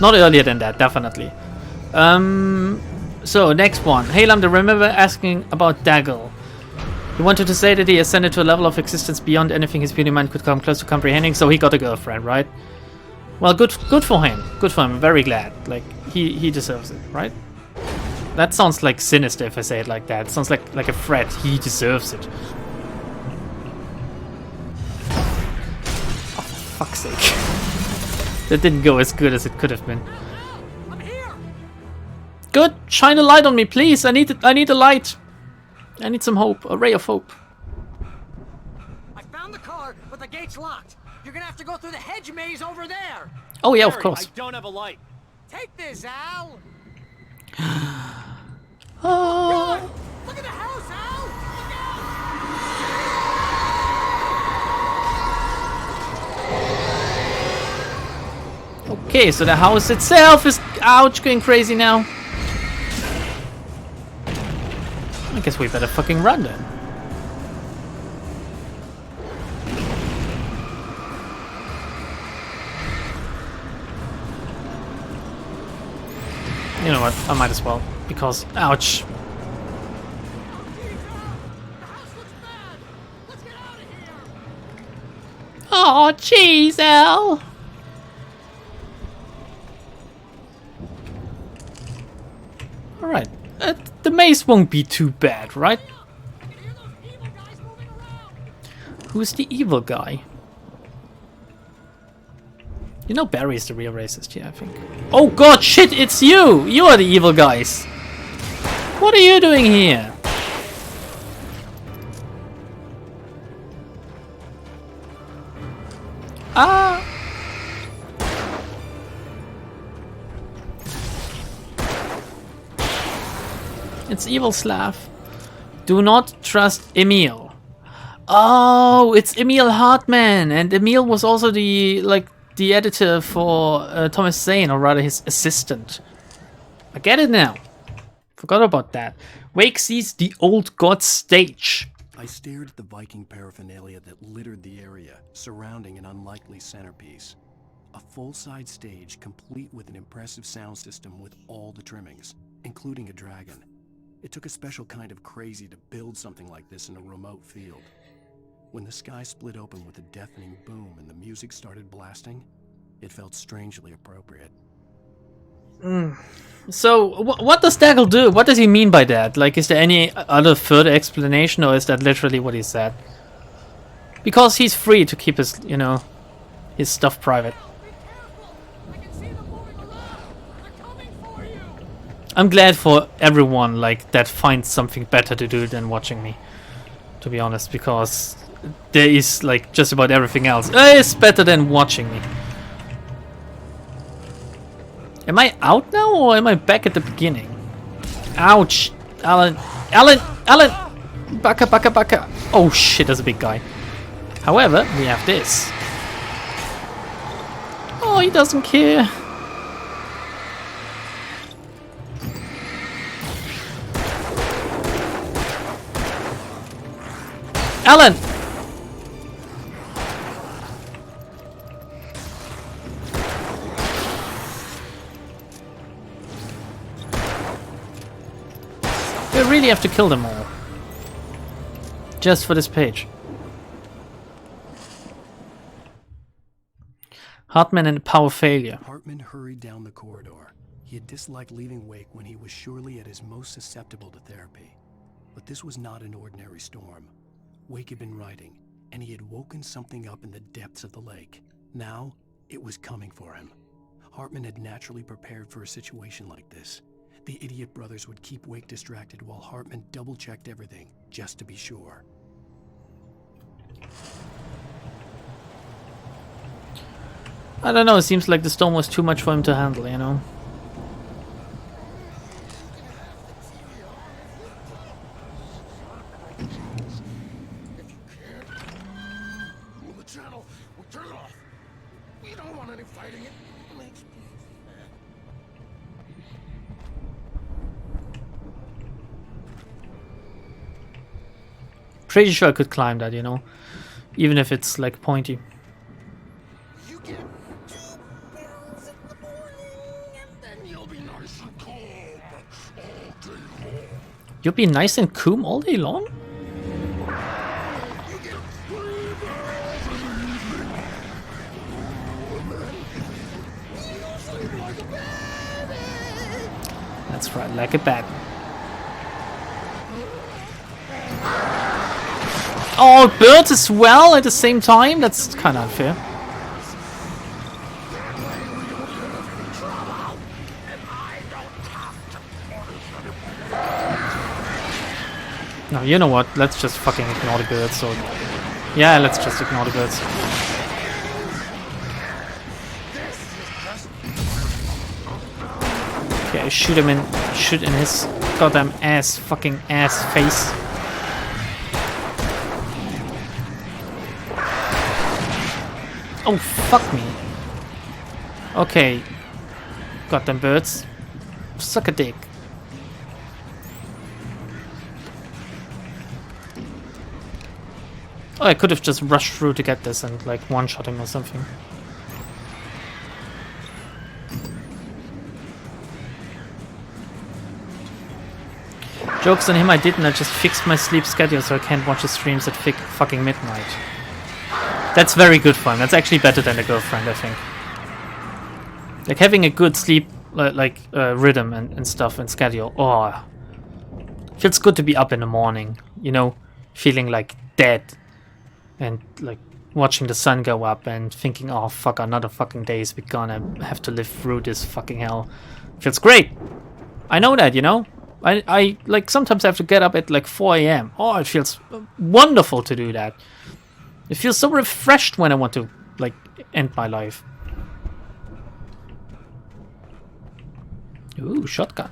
Not earlier than that, definitely. So, next one. Hey Lambda, remember asking about Daggle. He wanted to say that he ascended to a level of existence beyond anything his beauty mind could come close to comprehending, so he got a girlfriend, right? Well, good for him. Good for him. I'm very glad. Like, he deserves it, right? That sounds like sinister if I say it like that. It sounds like a threat. He deserves it. Oh, for fuck's sake. That didn't go as good as it could have been. Good. Shine a light on me, please. I need a light. I need some hope. A ray of hope. I found the car, but the gate's locked. You're gonna have to go through the hedge maze over there. Oh yeah, of course. I don't have a light. Take this, Al. Oh. Look at the house, Al. Look out. Okay, so the house itself is, ouch, going crazy now. I guess we better fucking run then. You know what, I might as well, because, ouch. Oh, jeez, Al. Alright, the maze won't be too bad, right? Who's the evil guy? You know Barry's the real racist, yeah, I think. Oh god, shit, it's you! You are the evil guys! What are you doing here? Ah! It's Evil Slav. Do not trust Emil. Oh, it's Emil Hartman, and Emil was also the editor for Thomas Zane, or rather his assistant. I get it now. Forgot about that. Wake sees the old god stage. I stared at the Viking paraphernalia that littered the area, surrounding an unlikely centerpiece. A full-size stage complete with an impressive sound system with all the trimmings, including a dragon. It took a special kind of crazy to build something like this in a remote field. When the sky split open with a deafening boom and the music started blasting, it felt strangely appropriate. So, what does Daggle do? What does he mean by that? Like, is there any other further explanation, or is that literally what he said? Because he's free to keep his, you know, his stuff private. I'm glad for everyone, like, that finds something better to do than watching me, to be honest, because there is, like, just about everything else is better than watching me. Am I out now, or am I back at the beginning? Ouch! Alan! Alan! Alan! Baka, baka, baka! Oh shit, that's a big guy. However, we have this. Oh, he doesn't care. Alan! We really have to kill them all. Just for this page. Hartman and power failure. Hartman hurried down the corridor. He had disliked leaving Wake when he was surely at his most susceptible to therapy. But this was not an ordinary storm. Wake had been writing, and he had woken something up in the depths of the lake. Now, it was coming for him. Hartman had naturally prepared for a situation like this. The idiot brothers would keep Wake distracted while Hartman double-checked everything, just to be sure. I don't know, it seems like the storm was too much for him to handle, you know? Pretty sure I could climb that, you know? Even if it's, like, pointy. You'll be nice and calm all day long? That's right, like a bat. Oh, birds as well at the same time? That's kind of unfair. No, you know what? Let's just fucking ignore the birds. So, yeah, let's just ignore the birds. Okay, shoot him in his goddamn fucking ass face. Oh, fuck me. Okay. Goddamn birds. Suck a dick. Oh, I could have just rushed through to get this and like one-shot him or something. Jokes on him, I didn't. I just fixed my sleep schedule so I can't watch the streams at fucking midnight. That's very good for him. That's actually better than a girlfriend, I think. Like having a good sleep rhythm and stuff and schedule. Oh, feels good to be up in the morning, you know, feeling like dead and like watching the sun go up and thinking, oh fuck, another fucking day is begun. I have to live through this fucking hell. Feels great. I know that, you know. I like sometimes have to get up at like 4 AM. Oh, it feels wonderful to do that. It feels so refreshed when I want to like end my life. Ooh, shotgun.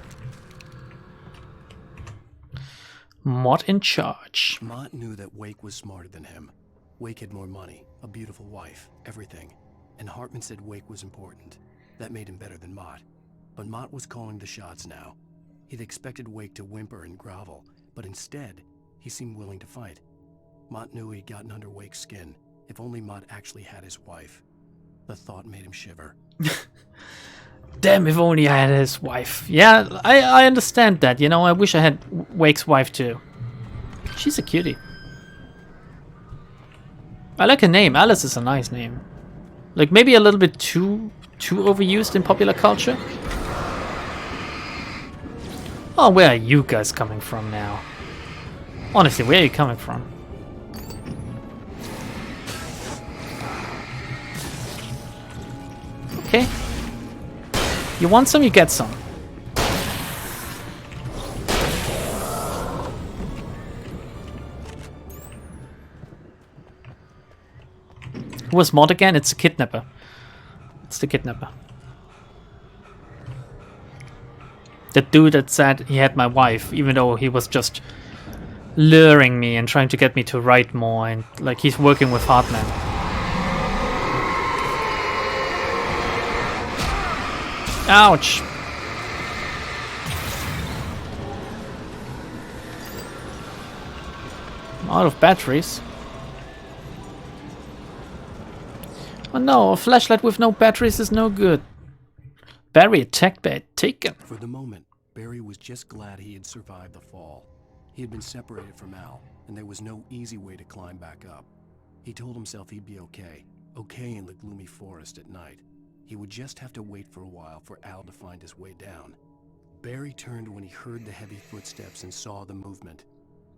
Mott in charge. Mott knew that Wake was smarter than him. Wake had more money, a beautiful wife, everything. And Hartman said Wake was important. That made him better than Mott. But Mott was calling the shots now. He'd expected Wake to whimper and grovel, but instead, he seemed willing to fight. Mott knew he'd gotten under Wake's skin. If only Mott actually had his wife. The thought made him shiver. Damn, if only I had his wife. Yeah, I understand that, you know, I wish I had Wake's wife too. She's a cutie. I like her name. Alice is a nice name. Like maybe a little bit too overused in popular culture. Oh, where are you guys coming from now? Honestly, where are you coming from? Okay. You want some, you get some. Who was Mod again? It's a kidnapper. It's the kidnapper. The dude that said he had my wife, even though he was just luring me and trying to get me to write more, and like he's working with Hartman. Ouch! I'm out of batteries. Oh no, a flashlight with no batteries is no good. Barry attack bed taken. For the moment, Barry was just glad he had survived the fall. He had been separated from Al, and there was no easy way to climb back up. He told himself he'd be okay in the gloomy forest at night. He would just have to wait for a while for Al to find his way down. Barry turned when he heard the heavy footsteps and saw the movement.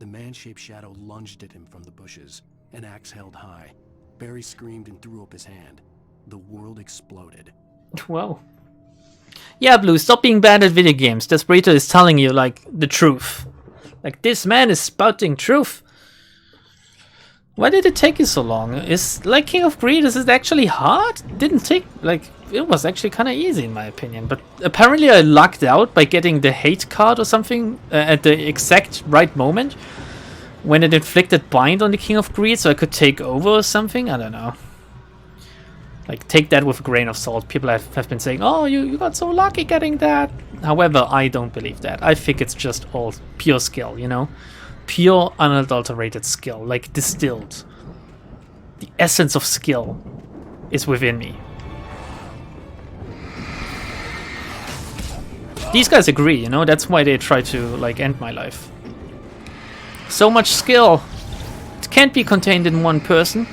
The man-shaped shadow lunged at him from the bushes, an axe held high. Barry screamed and threw up his hand. The world exploded. Whoa. Yeah, Blue, stop being bad at video games. Desperito is telling you, like, the truth. Like, this man is spouting truth. Why did it take you so long? Is, like, King of Greed, is it actually hard? Didn't take, like, it was actually kind of easy in my opinion. But apparently I lucked out by getting the hate card or something at the exact right moment. When it inflicted bind on the King of Greed so I could take over or something? I don't know. Like, take that with a grain of salt. People have been saying, oh, you got so lucky getting that. However, I don't believe that. I think it's just all pure skill, you know? Pure, unadulterated skill, like distilled. The essence of skill is within me. These guys agree, you know, that's why they try to, like, end my life. So much skill. It can't be contained in one person.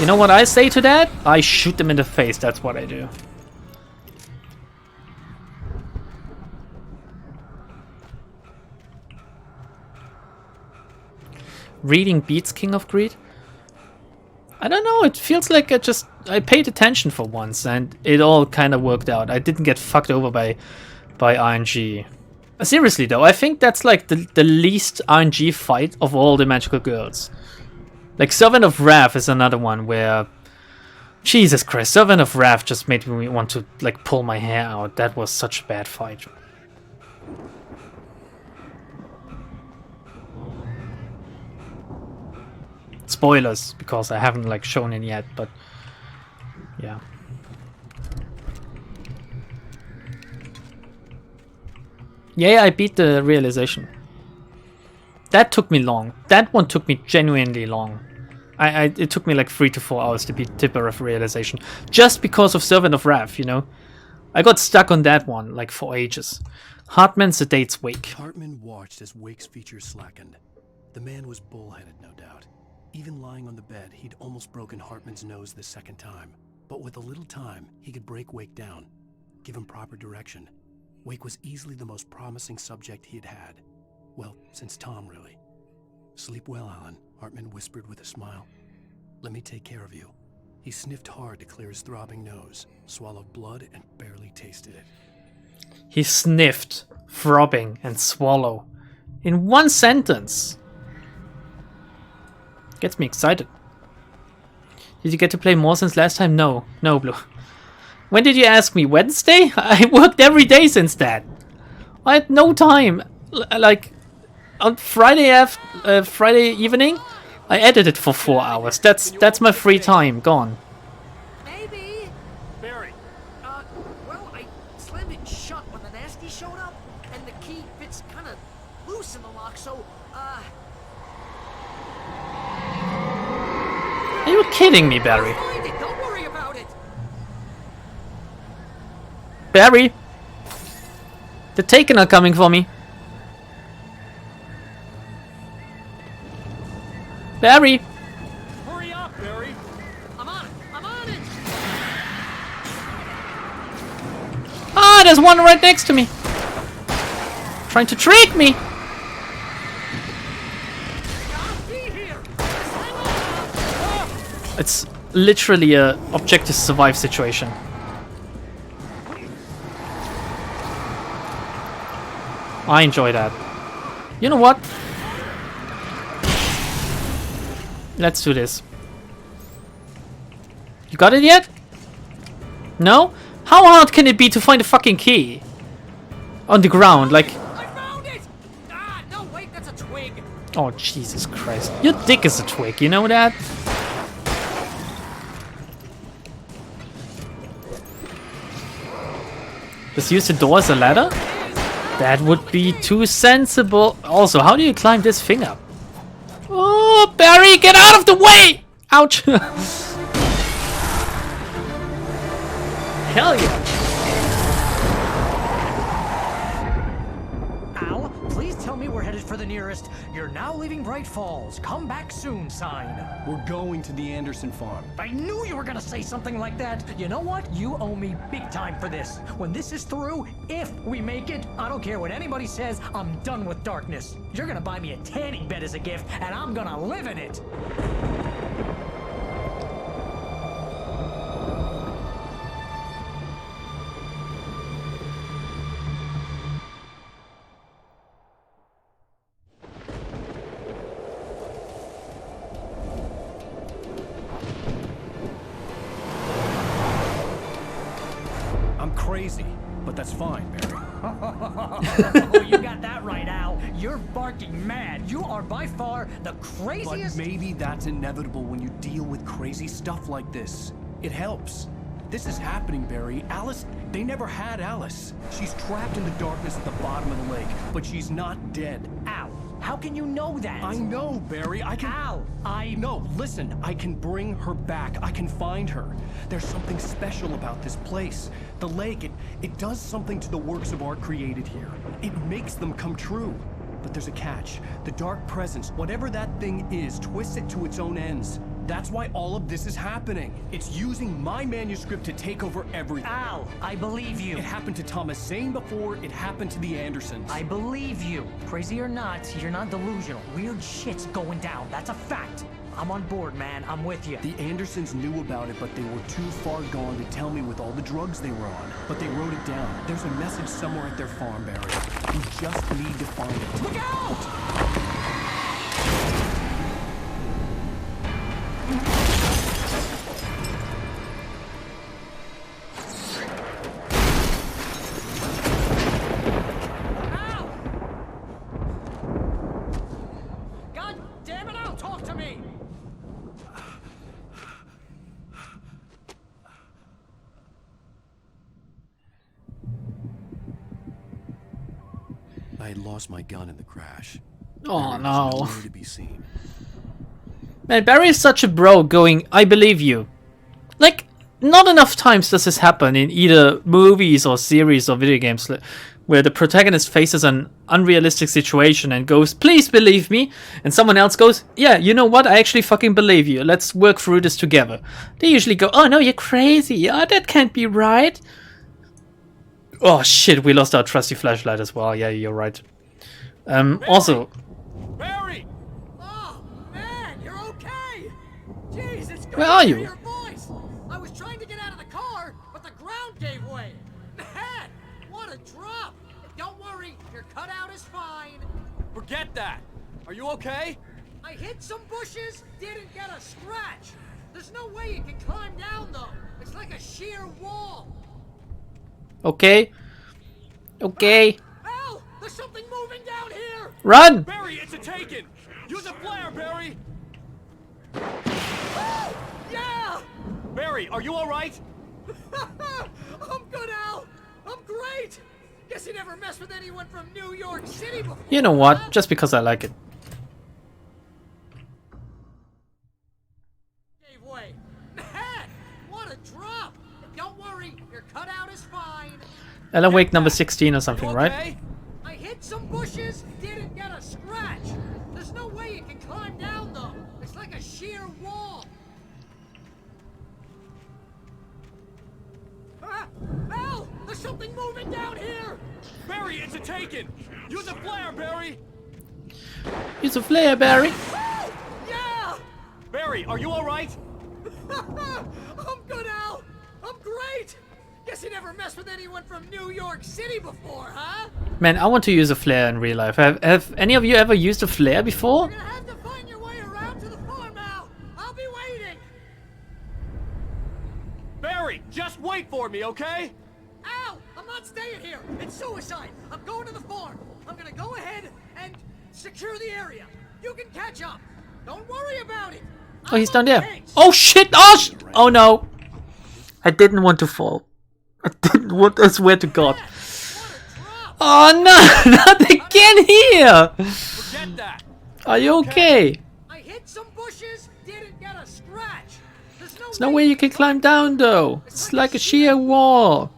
You know what I say to that? I shoot them in the face, that's what I do. Reading beats King of Greed? I don't know, it feels like I paid attention for once and it all kind of worked out. I didn't get fucked over by RNG. Seriously though, I think that's like the least RNG fight of all the magical girls. Like Servant of Wrath is another one where... Jesus Christ, Servant of Wrath just made me want to like pull my hair out. That was such a bad fight. Spoilers, because I haven't like shown it yet, but yeah. Yeah, I beat the realization. That took me long. That one took me genuinely long. It took me like 3 to 4 hours to beat Tipper of Realization. Just because of Servant of Wrath, you know? I got stuck on that one, like, for ages. Hartman sedates Wake. Hartman watched as Wake's features slackened. The man was bullheaded, no doubt. Even lying on the bed, he'd almost broken Hartman's nose the second time. But with a little time, he could break Wake down, give him proper direction. Wake was easily the most promising subject he had had. Well, since Tom, really. Sleep well, Alan, Hartman whispered with a smile. Let me take care of you. He sniffed hard to clear his throbbing nose, swallowed blood, and barely tasted it. He sniffed, throbbing, and swallow. In one sentence. Gets me excited. Did you get to play more since last time? No. No, Blue. When did you ask me? Wednesday? I worked every day since that. I had no time. Like, on Friday evening, I edited for 4 hours. That's my free time gone. Maybe. Barry. Well, I slammed it shut when the nasty showed up, and the key fits kind of loose in the lock, so, Are you kidding me, Barry? find it. Don't worry about it. Barry! The Taken are coming for me. Barry! Hurry up, Barry. I'm on it. Ah, there's one right next to me. Trying to trick me. It's literally a objective survive situation. I enjoy that. You know what? Let's do this. You got it yet? No? How hard can it be to find a fucking key? On the ground, like... I found it! Ah, no, wait, that's a twig. Oh, Jesus Christ. Your dick is a twig, you know that? Just use the door as a ladder? That would be too sensible. Also, how do you climb this thing up? Oh, Barry, get out of the way! Ouch! Hell yeah! Al, please tell me we're headed for the nearest "You're now leaving Bright Falls. Come back soon" sign. We're going to the Anderson farm. I knew you were gonna say something like that. You know what? You owe me big time for this. When this is through, if we make it, I don't care what anybody says, I'm done with darkness. You're gonna buy me a tanning bed as a gift, and I'm gonna live in it. Crazy, but that's fine, Barry. Oh, you got that right, Al. You're barking mad. You are by far the craziest... But maybe that's inevitable when you deal with crazy stuff like this. It helps. This is happening, Barry. Alice, they never had Alice. She's trapped in the darkness at the bottom of the lake, but she's not dead. Al, How can you know that? I know, Barry. I can... Al, No, listen. I can bring her back. I can find her. There's something special about this place. The lake, it does something to the works of art created here. It makes them come true. But there's a catch. The dark presence, whatever that thing is, twists it to its own ends. That's why all of this is happening. It's using my manuscript to take over everything. Al, I believe you. It happened to Thomas Zane before, it happened to the Andersons. I believe you. Crazy or not, you're not delusional. Weird shit's going down. That's a fact. I'm on board, man. I'm with you. The Andersons knew about it, but they were too far gone to tell me with all the drugs they were on. But they wrote it down. There's a message somewhere at their farm, Barry. We just need to find it. Look out! God damn it, Al, talk to me! I had lost my gun in the crash. Oh There was no. nowhere to be seen. Man, Barry is such a bro going, I believe you. Like, not enough times does this happen in either movies or series or video games where the protagonist faces an unrealistic situation and goes, please believe me. And someone else goes, yeah, you know what? I actually fucking believe you. Let's work through this together. They usually go, oh no, you're crazy. Oh, that can't be right. Oh shit, we lost our trusty flashlight as well. Yeah, you're right. Also... Barry! Oh, man, you're okay! Jeez, it's good Where are to hear you? your voice! I was trying to get out of the car, but the ground gave way. Man, what a drop! Don't worry, your cutout is fine. Forget that! Are you okay? I hit some bushes, didn't get a scratch. There's no way you can climb down, though. It's like a sheer wall. Okay. Okay. Al, there's something moving down here! Run! Barry, it's a taken! Use a flare, Barry! Oh, yeah! Barry, are you alright? I'm good, Al! I'm great! Guess you never messed with anyone from New York City before. You know what? Just because I like it. Gave way. Man, what a drop! Don't worry, your cutout is fine. Alan Wake number 16 or something, right? I hit some bushes, didn't get a scratch. There's no way you can climb down, though. It's like a sheer wall. Ah, Al, there's something moving down here. Barry, it's a taken! Use a flare, Barry! Use a flare, Barry. Oh, yeah! Barry, are you alright? I'm good, Al. I'm great. Guess you never messed with anyone from New York City before, huh? Man, I want to use a flare in real life. Have any of you ever used a flare before? You're gonna have to find your way around to the farm, Al. I'll be waiting. Barry, just wait for me, okay? Al, I'm not staying here. It's suicide. I'm going to the farm. I'm gonna go ahead and secure the area. You can catch up. Don't worry about it. Oh, he's down there. Oh shit! Oh no! I didn't want to fall. I didn't want. I swear to God. Oh no! Not again here! Forget that. Are you okay? I hit some bushes, didn't get a scratch. There's no way you can climb down though. It's like a sheer wall.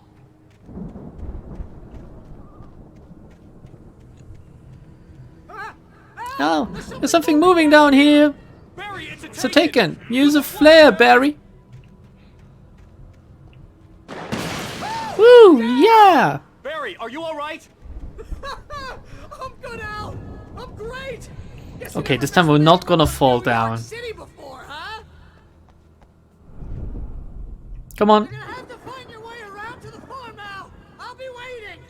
Oh, there's something moving down here. Barry, It's a taken. Use a flare, Barry. Woo, yeah. Barry, are you alright? I'm good, Al. I'm great. Guess you Okay, never this time messed we're with not anyone gonna from fall New York down. City before, huh? Come on. You're gonna have to find your way around to the farm, Al. I'll be waiting.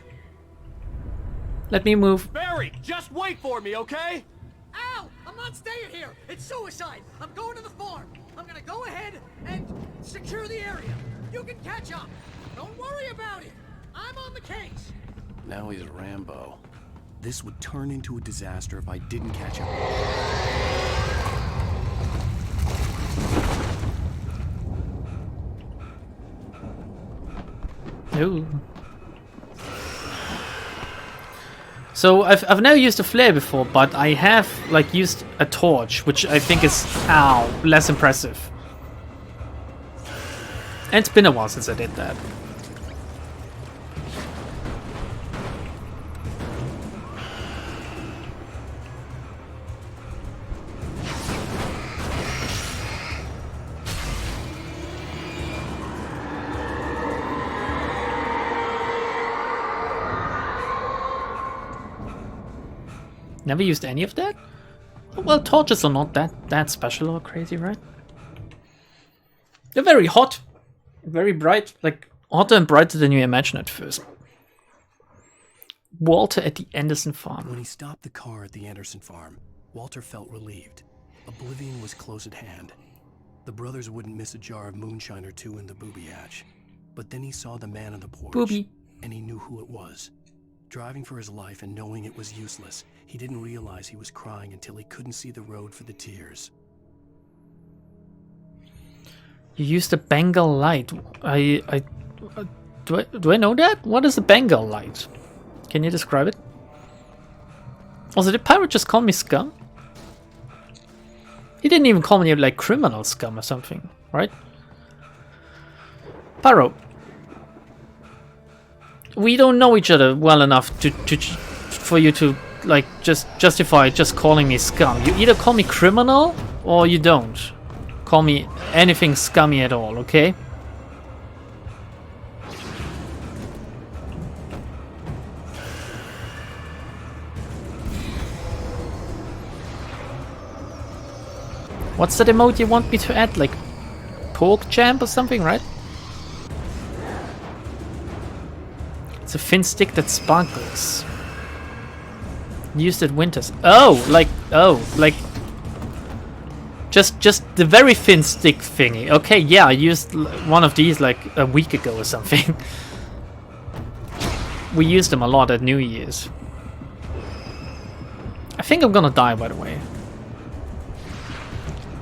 Let me move. Barry, just wait for me, okay? Al, I'm not staying here. It's suicide. I'm going to the farm. I'm gonna go ahead and secure the area. You can catch up. Don't worry about it. I'm on the case. Now he's Rambo. This would turn into a disaster if I didn't catch up. So I've never used a flare before, but I have like used a torch, which I think is less impressive. And it's been a while since I did that. Never used any of that? Well, torches are not that special or crazy, right? They're very hot, very bright, like hotter and brighter than you imagine at first. Walter at the Anderson farm. When he stopped the car at the Anderson farm, Walter felt relieved. Oblivion was close at hand. The brothers wouldn't miss a jar of moonshine or two in the booby hatch. But then he saw the man on the porch, Booby. And he knew who it was. Driving for his life and knowing it was useless, he didn't realize he was crying until he couldn't see the road for the tears. You used a Bengal light. Do I know that? What is a Bengal light? Can you describe it? Also, did Pyro just call me scum? He didn't even call me like criminal scum or something, right? Pyro. We don't know each other well enough for you to like just justify just calling me scum. You either call me criminal or you don't call me anything scummy at all, okay? What's that emote you want me to add? Like pork champ or something, right? It's a thin stick that sparkles. Used at winters. Oh, like just the very thin stick thingy. Okay, yeah, I used one of these like a week ago or something. We used them a lot at New Year's. I think I'm gonna die, by the way.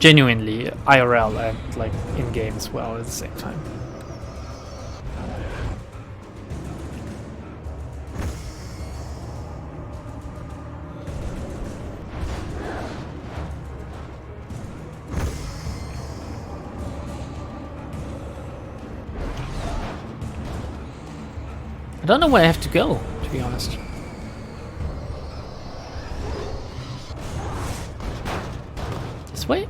Genuinely, IRL and like in game as well at the same time. I don't know where I have to go, to be honest. This way?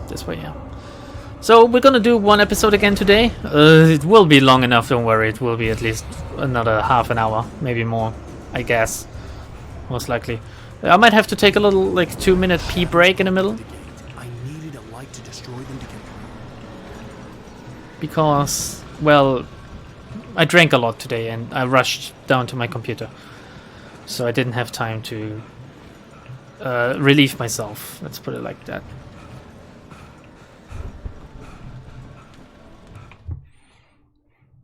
This way, yeah. So we're gonna do one episode again today. It will be long enough, don't worry. It will be at least another half an hour, maybe more, I guess. Most likely. I might have to take a little, like, 2-minute pee break in the middle. I needed a light to destroy them to get Because, well, I drank a lot today and I rushed down to my computer. So I didn't have time to relieve myself. Let's put it like that.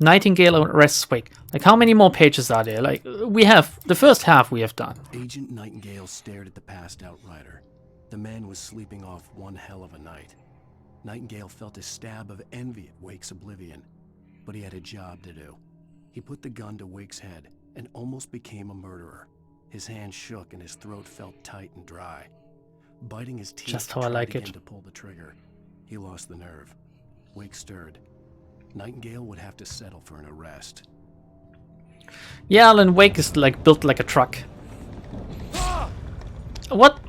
Nightingale arrests Wake. Like, how many more pages are there? Like, we have the first half we have done. Agent Nightingale stared at the passed out rider. The man was sleeping off one hell of a night. Nightingale felt a stab of envy at Wake's oblivion, but he had a job to do. He put the gun to Wake's head and almost became a murderer. His hand shook and his throat felt tight and dry. Biting his teeth, just how I like it. To pull the trigger. He lost the nerve. Wake stirred. Nightingale would have to settle for an arrest. Yeah, Alan Wake is like built like a truck. What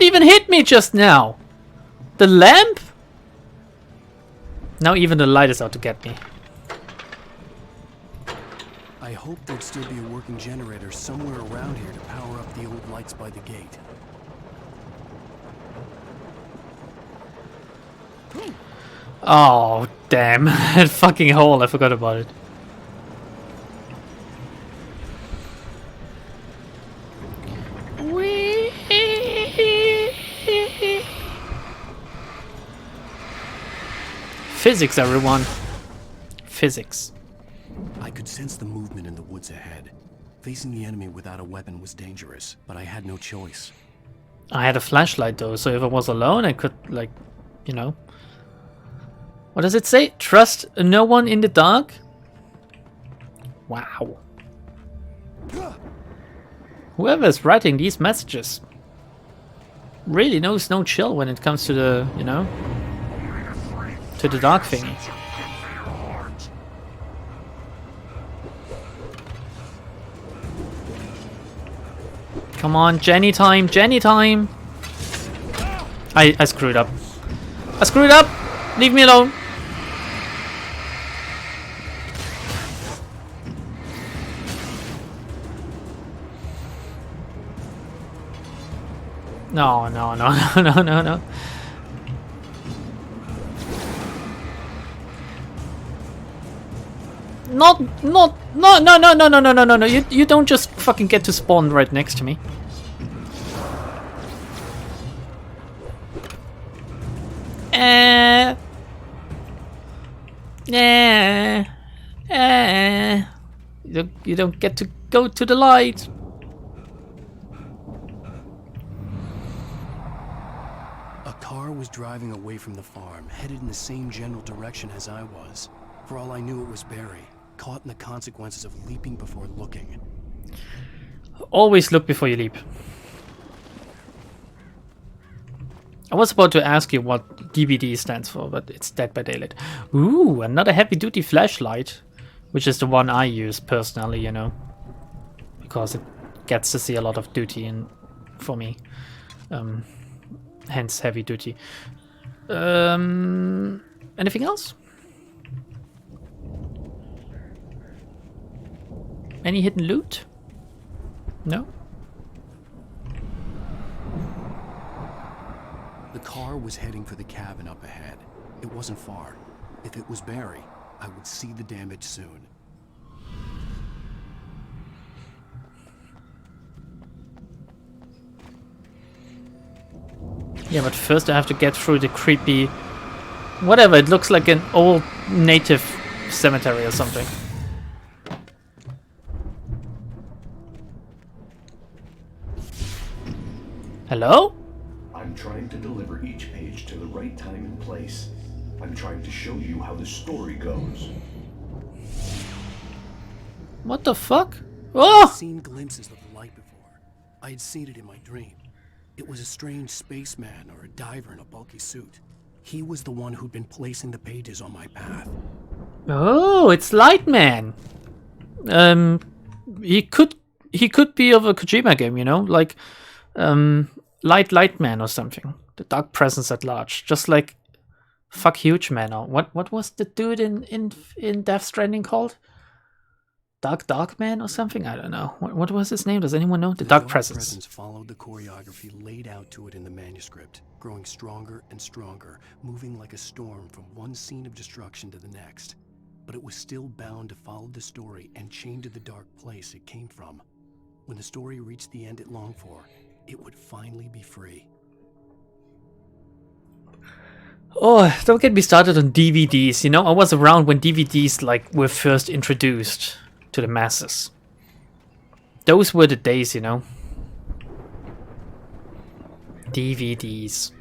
even hit me just now? The lamp? Now even the light is out to get me. I hoped there'd still be a working generator somewhere around here to power up the old lights by the gate. Oh, damn. That fucking hole, I forgot about it. Physics, everyone. Physics. I could sense the movement in the woods ahead. Facing the enemy without a weapon was dangerous, but I had no choice. I had a flashlight though, so if I was alone I could, like, you know. What does it say? Trust no one in the dark? Wow. Whoever is writing these messages really knows no chill when it comes to the, you know, to the dark thingy. Come on, Jenny time, Jenny time! I screwed up. I screwed up! Leave me alone! No, no, no, no, no, no, no. No, no, no, no, no, no, no, no, no, no. You don't just fucking get to spawn right next to me. You don't get to go to the light. A car was driving away from the farm, headed in the same general direction as I was. For all I knew, it was Barry, caught in the consequences of leaping before looking. Always look before you leap. I was about to ask you what DVD stands for, but it's Dead by Daylight. Ooh, another heavy-duty flashlight, which is the one I use personally, you know, because it gets to see a lot of duty in for me. Hence heavy duty. Anything else? Any hidden loot? No? The car was heading for the cabin up ahead. It wasn't far. If it was Barry, I would see the damage soon. Yeah, but first I have to get through the creepy... whatever, it looks like an old native cemetery or something. Hello? I'm trying to deliver each page to the right time and place. I'm trying to show you how the story goes. What the fuck? Oh! I'd seen glimpses of the light before. I had seen it in my dream. It was a strange spaceman or a diver in a bulky suit. He was the one who'd been placing the pages on my path. Oh, it's Lightman. He could be of a Kojima game, you know, like Lightman or something. The Dark Presence at Large, just like Fuck Huge Man. Or what was the dude in Death Stranding called? Dark Man or something? I don't know. What was his name? Does anyone know? The Dark Presence followed the choreography laid out to it in the manuscript, growing stronger and stronger, moving like a storm from one scene of destruction to the next. But it was still bound to follow the story and chained to the dark place it came from. When the story reached the end it longed for, it would finally be free. Oh, don't get me started on DVDs. You know, I was around when DVDs like were first introduced to the masses. Those were the days, you know. DVDs.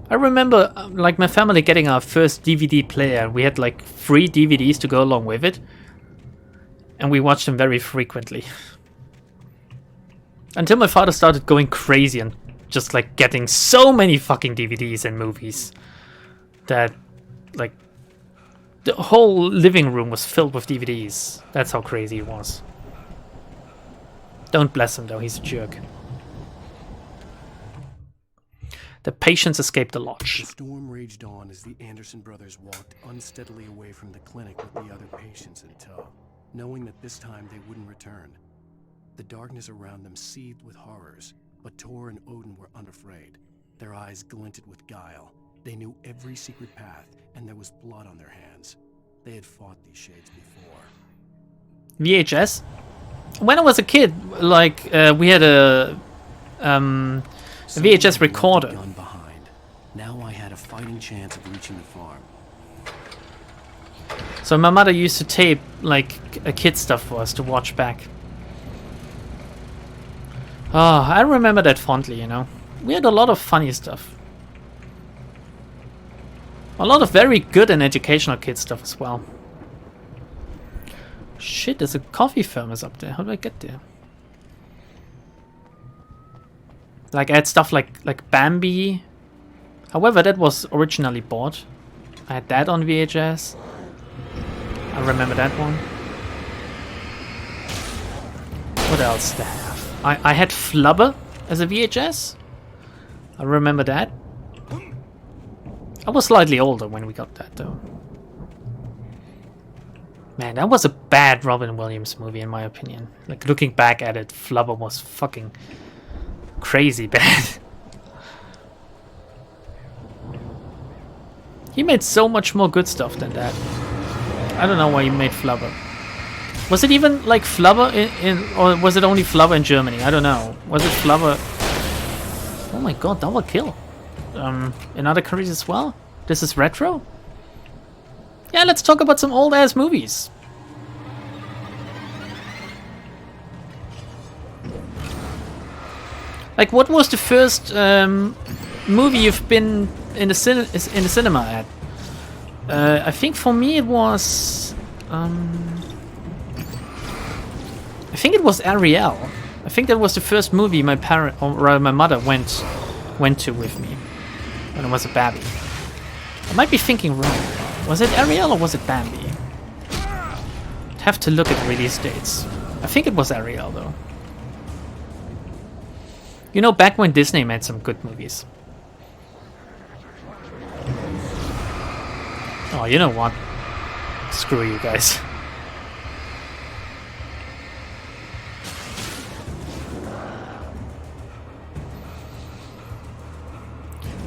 I remember like my family getting our first DVD player. We had like 3 DVDs to go along with it. And we watched them very frequently. Until my father started going crazy and just like getting so many fucking DVDs and movies that like the whole living room was filled with DVDs. That's how crazy he was. Don't bless him though, he's a jerk. The patients escaped the lodge. The storm raged on as the Anderson brothers walked unsteadily away from the clinic with the other patients in tow, knowing that this time they wouldn't return. The darkness around them seethed with horrors, but Tor and Odin were unafraid. Their eyes glinted with guile. They knew every secret path, and there was blood on their hands. They had fought these shades before. VHS? When I was a kid, like, we had a VHS recorder. Gun behind. Now I had a fighting chance of reaching the farm. So my mother used to tape, like, kid stuff for us to watch back. Oh, I remember that fondly, you know. We had a lot of funny stuff. A lot of very good and educational kid stuff as well. Shit, there's a coffee thermos up there. How do I get there? Like I had stuff like Bambi. However, that was originally bought. I had that on VHS. I remember that one. What else did I have? I had Flubber as a VHS. I remember that. I was slightly older when we got that though. Man, that was a bad Robin Williams movie in my opinion. Like looking back at it, Flubber was fucking crazy bad. He made so much more good stuff than that. I don't know why he made Flubber. Was it even like Flubber in or was it only Flubber in Germany? I don't know. Was it Flubber? Oh my god, double kill. In other countries as well? This is retro? Yeah, let's talk about some old ass movies. Like, what was the first movie you've been in the cinema at? I think for me it was. I think it was Ariel. I think that was the first movie my parent, or rather my mother, went to with me when I was a baby. I might be thinking wrong. Was it Ariel or was it Bambi? I'd have to look at release dates. I think it was Ariel though. You know, back when Disney made some good movies. Oh, you know what? Screw you guys.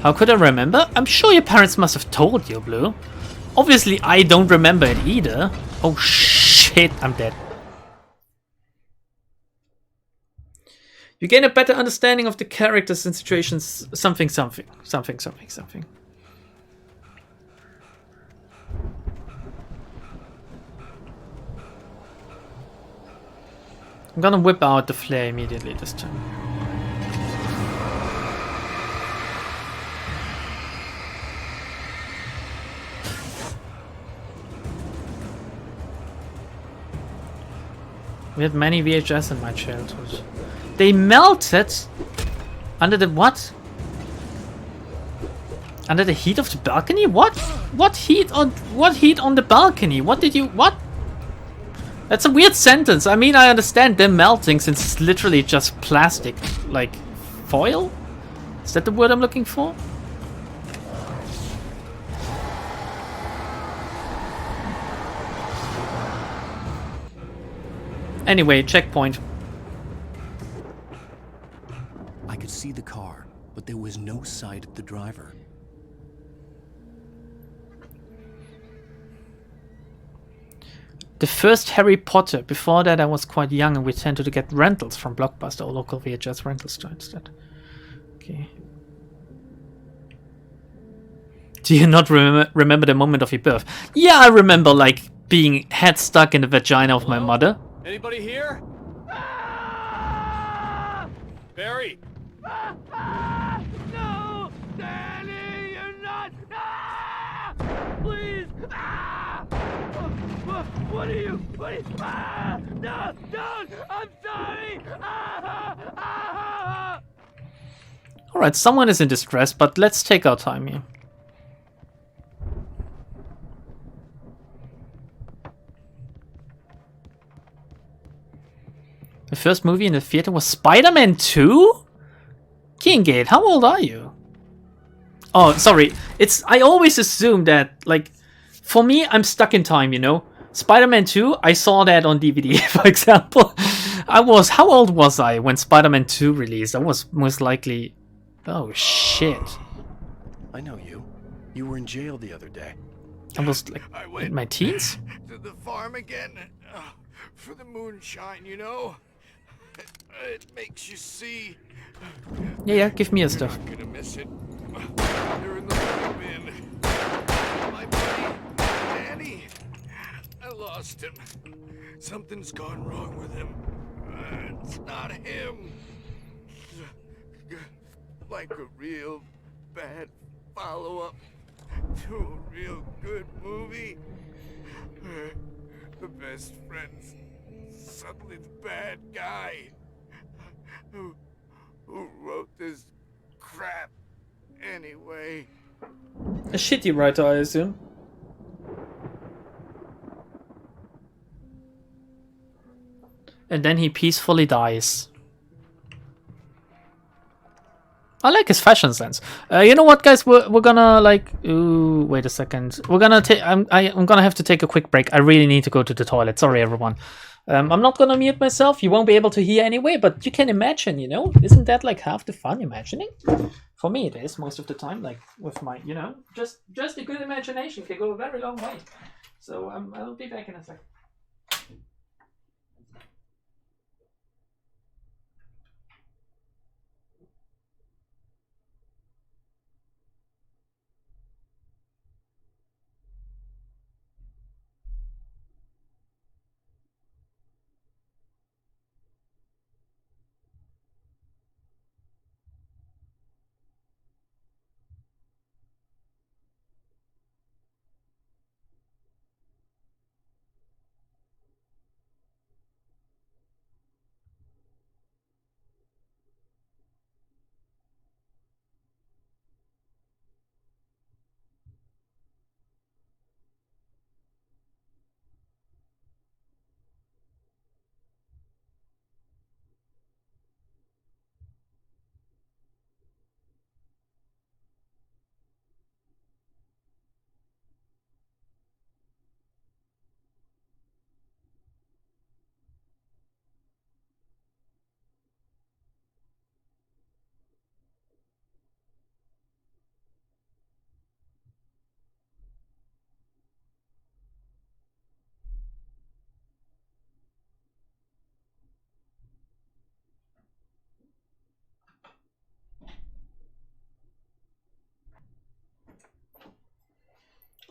How could I remember? I'm sure your parents must have told you, Blue. Obviously, I don't remember it either. Oh shit, I'm dead. You gain a better understanding of the characters and situations. Something. I'm gonna whip out the flare immediately this time. We had many VHS in my childhood. They melted under the what? Under the heat of the balcony? What? What heat on the balcony? What did you what? That's a weird sentence. I mean, I understand them melting since it's literally just plastic, like foil? Is that the word I'm looking for? Anyway, checkpoint. I could see the car, but there was no sight of the driver. The first Harry Potter. Before that, I was quite young and we tended to get rentals from Blockbuster or local VHS rental store instead. Okay. Do you not remember the moment of your birth? Yeah, I remember like being head stuck in the vagina of my mother. Anybody here? Barry! No! Danny, you're not! Please! What are you? No! Don't! I'm sorry! Alright, someone is in distress, but let's take our time here. The first movie in the theater was Spider-Man 2? Kinggate, how old are you? Oh, sorry. I always assume that, like, for me, I'm stuck in time, you know? Spider-Man 2, I saw that on DVD, for example. How old was I when Spider-Man 2 released? I was most likely... Oh, shit. I know you. You were in jail the other day. I was, like, in my teens? To the farm again for the moonshine, you know? It makes you see. Yeah, give me your stuff. You're not gonna miss it. You're in the bin. My buddy, Danny. I lost him. Something's gone wrong with him. It's not him. Like a real bad follow-up to a real good movie. the best friends, suddenly the bad guy who wrote this crap anyway. A shitty writer, I assume. And then he peacefully dies. I like his fashion sense. You know what, guys? We're gonna like. Ooh, wait a second. We're gonna take. I'm gonna have to take a quick break. I really need to go to the toilet. Sorry, everyone. I'm not gonna mute myself. You won't be able to hear anyway. But you can imagine. You know, isn't that like half the fun? Imagining. For me, it is most of the time. Like with my, you know, just a good imagination can go a very long way. So I'll be back in a second.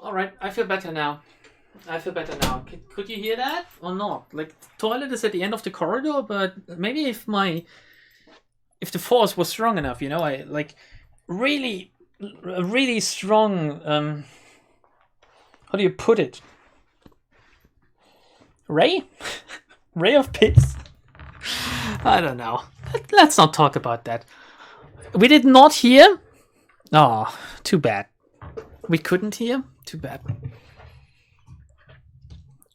All right, I feel better now. Could you hear that or not? Like, the toilet is at the end of the corridor, but maybe if the force was strong enough, you know, I like really strong. How do you put it? Ray of piss. I don't know. Let's not talk about that. We did not hear. Oh, too bad. We couldn't hear. Too bad.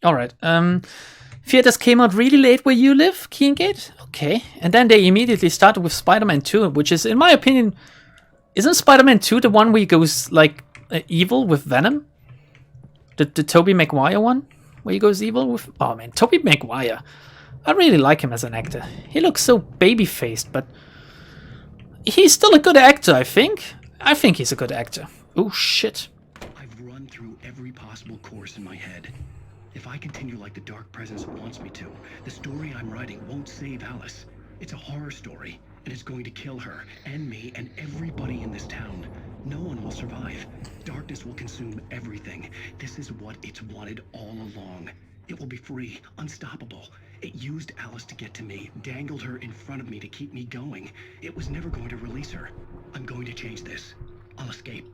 Alright, theaters came out really late where you live, Keengate? Okay, and then they immediately started with Spider-Man 2, which is, in my opinion, isn't Spider-Man 2 the one where he goes, like, evil with Venom? The Tobey Maguire one? Where he goes evil with... Oh man, Tobey Maguire. I really like him as an actor. He looks so baby-faced, but... he's still a good actor, I think. I think he's a good actor. Oh shit. I've run through every possible course in my head. If I continue like the Dark Presence wants me to, the story I'm writing won't save Alice. It's a horror story, and it's going to kill her, and me, and everybody in this town. No one will survive. Darkness will consume everything. This is what it's wanted all along. It will be free, unstoppable. It used Alice to get to me, dangled her in front of me to keep me going. It was never going to release her. I'm going to change this. I'll escape.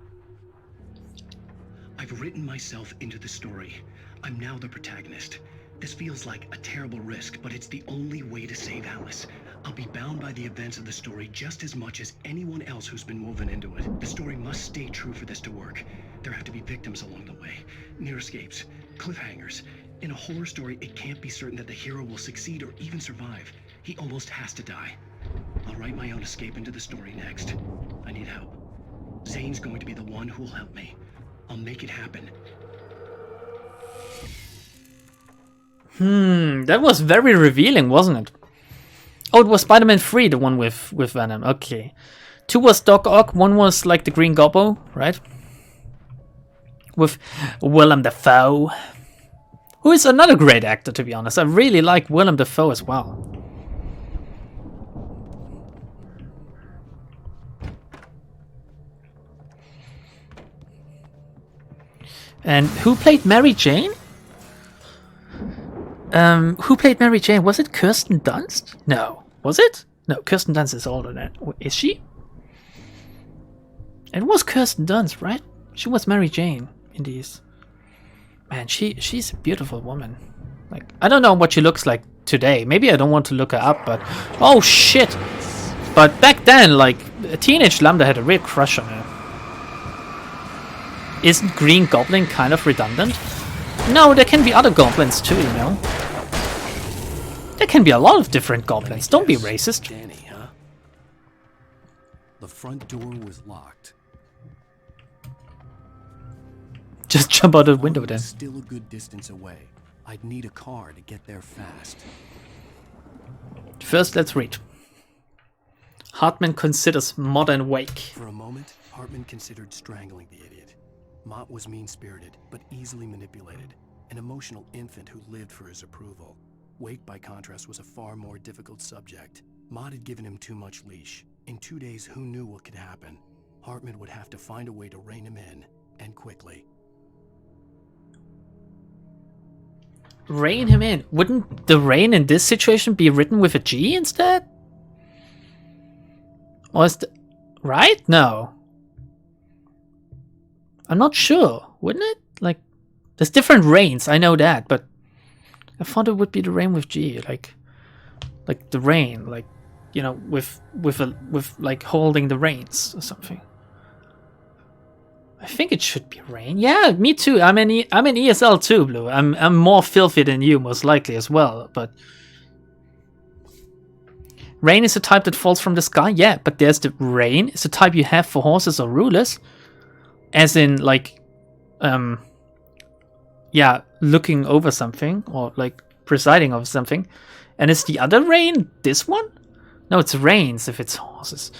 I've written myself into the story. I'm now the protagonist. This feels like a terrible risk, but it's the only way to save Alice. I'll be bound by the events of the story just as much as anyone else who's been woven into it. The story must stay true for this to work. There have to be victims along the way, near escapes, cliffhangers. In a horror story, it can't be certain that the hero will succeed or even survive. He almost has to die. I'll write my own escape into the story next. I need help. Zane's going to be the one who will help me. I'll make it happen. That was very revealing, wasn't it? Oh, it was Spider-Man 3, the one with Venom. Okay. 2 was Doc Ock, 1 was like the Green Gobbo, right? With Willem Dafoe. Who is another great actor, to be honest. I really like Willem Dafoe as well. And who played Mary Jane? Who played Mary Jane? Was it Kirsten Dunst? No. Was it? No, Kirsten Dunst is older than... Is she? It was Kirsten Dunst, right? She was Mary Jane in these. Man, she's a beautiful woman. Like, I don't know what she looks like today. Maybe I don't want to look her up, but... Oh, shit! But back then, like, a teenage Lambda had a real crush on her. Isn't Green Goblin kind of redundant? No, there can be other goblins too, you know? There can be a lot of different goblins. Don't be racist. Danny, huh? The front door was locked. Just jump out the window then. Still a good distance away. I'd need a car to get there fast. First, let's read. Hartman considers modern Wake. For a moment, Hartman considered strangling the idiot. Mott was mean-spirited, but easily manipulated. An emotional infant who lived for his approval. Wake, by contrast, was a far more difficult subject. Mott had given him too much leash. In 2 days, who knew what could happen? Hartman would have to find a way to rein him in, and quickly. Rein him in. Wouldn't the rein in this situation be written with a G instead? Or is the... Right? No. I'm not sure. Wouldn't it? Like, there's different reins, I know that, but I thought it would be the rein with G, like the rein, like, you know, with like holding the reins or something. I think it should be rein. Yeah, me too. I'm in ESL too, Blue. I'm more filthy than you, most likely as well. But rain is a type that falls from the sky. Yeah, but there's the rain. It's a type you have for horses or rulers, as in like, yeah, looking over something or like presiding over something. And is the other rain this one? No, it's reins if it's horses.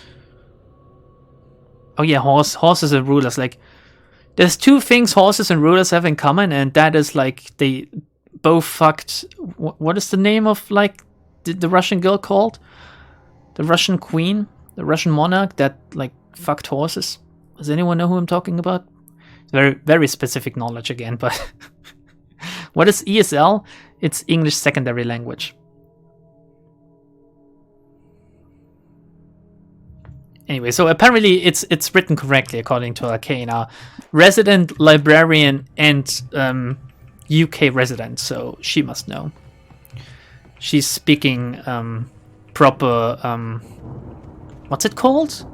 Oh yeah, horses and rulers. Like, there's two things horses and rulers have in common, and that is like they both fucked. What is the name of like the Russian girl called? The Russian queen, the Russian monarch that like fucked horses. Does anyone know who I'm talking about? Very, very specific knowledge again, but what is ESL? It's English secondary language. Anyway, so apparently it's written correctly according to Arcana. Resident librarian and UK resident, so she must know. She's speaking proper. What's it called?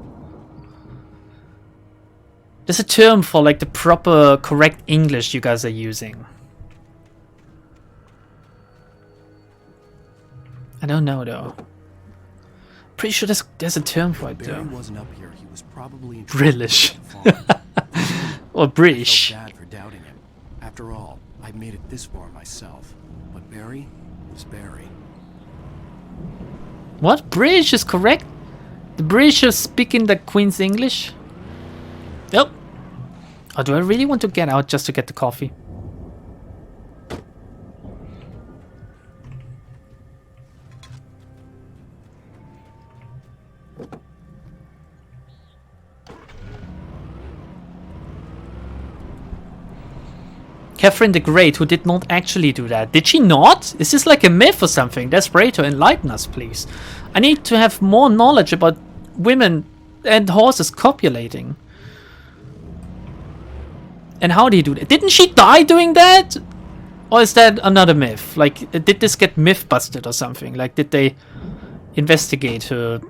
There's a term for like the proper correct English you guys are using. I don't know though. Pretty sure there's a term for it though. Wasn't up here. He was probably British. Or British. I felt bad for doubting him. After all, I made it this far myself. But Barry was Barry. What? British is correct? The British are speaking the Queen's English? Nope. Oh, do I really want to get out just to get the coffee? Catherine the Great, who did not actually do that. Did she not? Is this like a myth or something? Desperator, enlighten us, please. I need to have more knowledge about women and horses copulating. And how do you do that? Didn't she die doing that? Or is that another myth? Like, did this get myth busted or something? Like, did they investigate her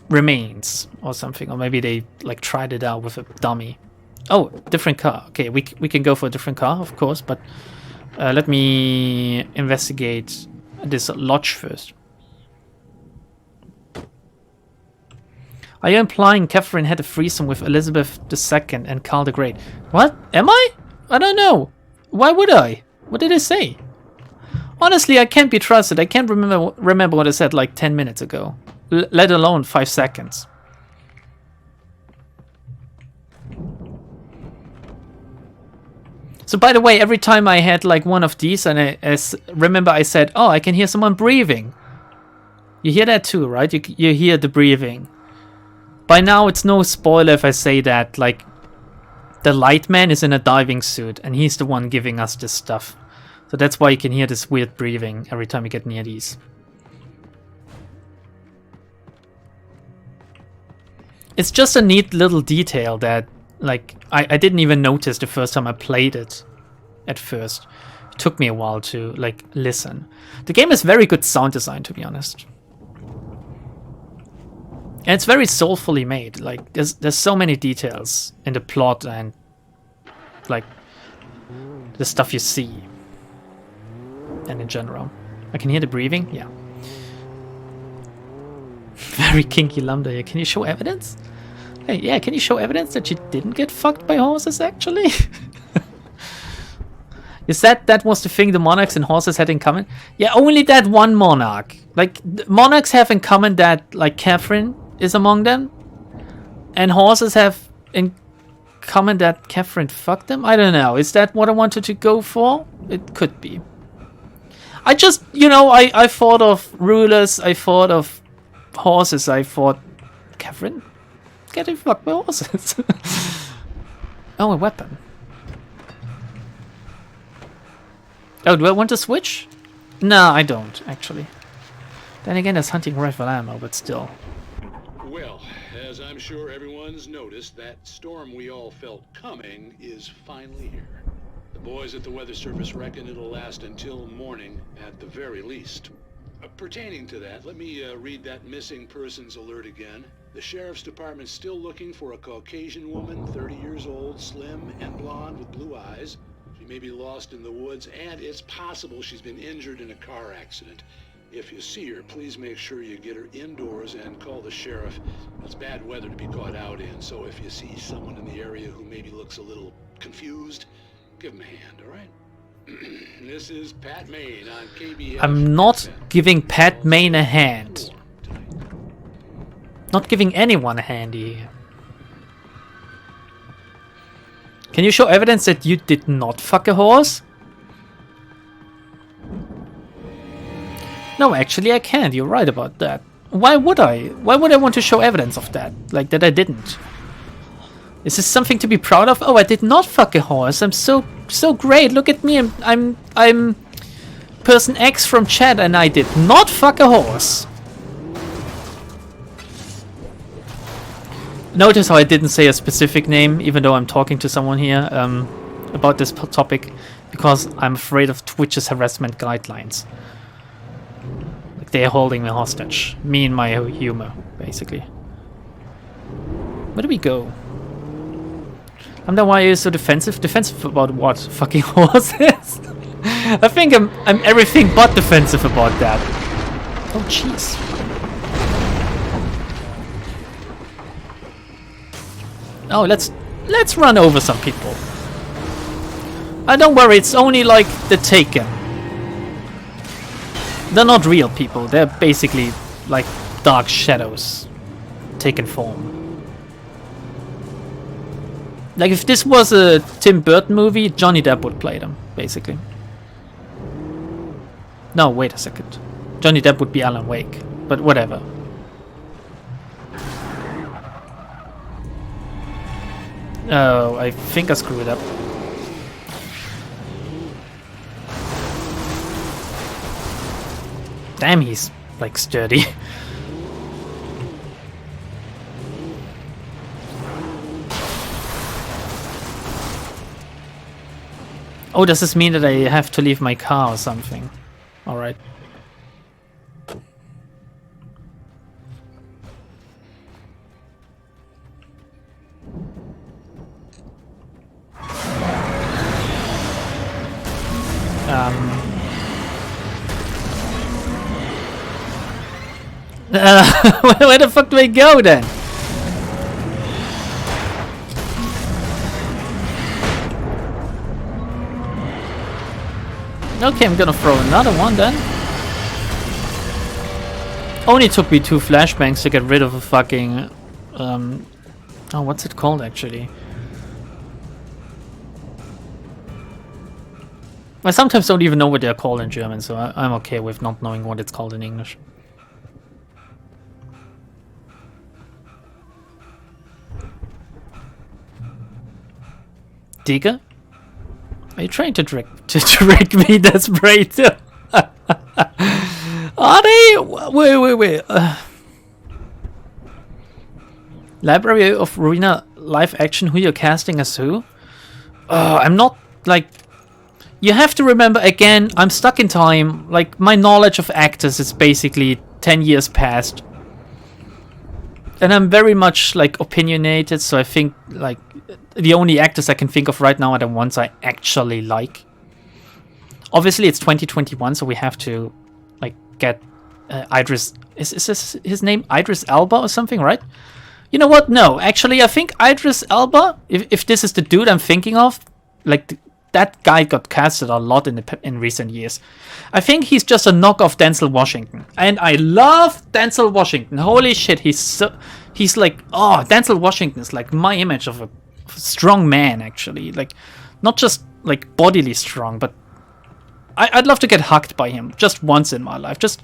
remains or something? Or maybe they, like, tried it out with a dummy. Oh, different car. Okay, we can go for a different car, of course, but let me investigate this lodge first. Are you implying Catherine had a threesome with Elizabeth II and Karl the Great? What? Am I? I don't know. Why would I? What did I say? Honestly, I can't be trusted. I can't remember what I said like 10 minutes ago, let alone 5 seconds. So by the way, every time I had like one of these, and I remember I said, oh, I can hear someone breathing. You hear that too, right? You hear the breathing. By now, it's no spoiler if I say that, like, the light man is in a diving suit, and he's the one giving us this stuff. So that's why you can hear this weird breathing every time you get near these. It's just a neat little detail that, like, I didn't even notice the first time I played it at first. took me a while to like listen. The game has very good sound design, to be honest. And it's very soulfully made. Like there's so many details in the plot and like the stuff you see. And in general. I can hear the breathing, yeah. Very kinky lambda here. Can you show evidence? Hey, yeah, can you show evidence that you didn't get fucked by horses actually? You said that was the thing the monarchs and horses had in common? Yeah, only that one monarch. Like, monarchs have in common that, like, Catherine is among them. And horses have in common that Catherine fucked them? I don't know. Is that what I wanted to go for? It could be. I just, you know, I thought of rulers, I thought of horses, I thought... Catherine? Getting fucked by horses. Oh, a weapon. Oh, do I want to switch? No, I don't, actually. Then again, there's hunting rifle ammo, but still. Well, as I'm sure everyone's noticed, that storm we all felt coming is finally here. The boys at the Weather Service reckon it'll last until morning at the very least. Pertaining to that, let me read that missing persons alert again. The Sheriff's Department's still looking for a Caucasian woman, 30 years old, slim and blonde with blue eyes. She may be lost in the woods, and it's possible she's been injured in a car accident. If you see her, please make sure you get her indoors and call the sheriff. It's bad weather to be caught out in, so if you see someone in the area who maybe looks a little confused, give him a hand, all right? This is Pat Maine on KBF. I'm not giving Pat Maine a hand. Not giving anyone a hand here. Can you show evidence that you did not fuck a horse? No, actually I can't. You're right about that. Why would I? Why would I want to show evidence of that? Like that I didn't. Is this something to be proud of? Oh, I did not fuck a horse. I'm so great. Look at me. I'm person X from chat and I did not fuck a horse. Notice how I didn't say a specific name, even though I'm talking to someone here about this topic, because I'm afraid of Twitch's harassment guidelines. Like they're holding me hostage. Me and my humor, basically. Where do we go? I wonder why you're so defensive. Defensive about what? Fucking horses? I think I'm everything but defensive about that. Oh jeez. Oh, let's run over some people. Don't worry, it's only like the Taken. They're not real people. They're basically like dark shadows taken form. Like if this was a Tim Burton movie, Johnny Depp would play them, basically. No, wait a second. Johnny Depp would be Alan Wake, but whatever. Oh, I think I screwed up. Damn, he's like sturdy. Oh, does this mean that I have to leave my car or something? Alright. Where the fuck do I go then? Okay, I'm gonna throw another one then. Only took me 2 flashbangs to get rid of a fucking... oh, what's it called actually? I sometimes don't even know what they're called in German, so I'm okay with not knowing what it's called in English. Digger? Are you trying to trick me, Desperate? Are they? Wait. Library of Ruina live action, who you're casting as who? I'm not, like... you have to remember, again, I'm stuck in time. Like, my knowledge of actors is basically 10 years past. And I'm very much, like, opinionated, so I think, like, the only actors I can think of right now are the ones I actually like. Obviously, it's 2021, so we have to, like, get Idris... Is this his name? Idris Elba or something, right? You know what? No, actually, I think Idris Elba, if this is the dude I'm thinking of, like, that guy got casted a lot in recent years. I think he's just a knockoff Denzel Washington. And I love Denzel Washington. Holy shit, he's like, oh, Denzel Washington is like my image of a strong man, actually. Like, not just, like, bodily strong, but I'd love to get hugged by him just once in my life. Just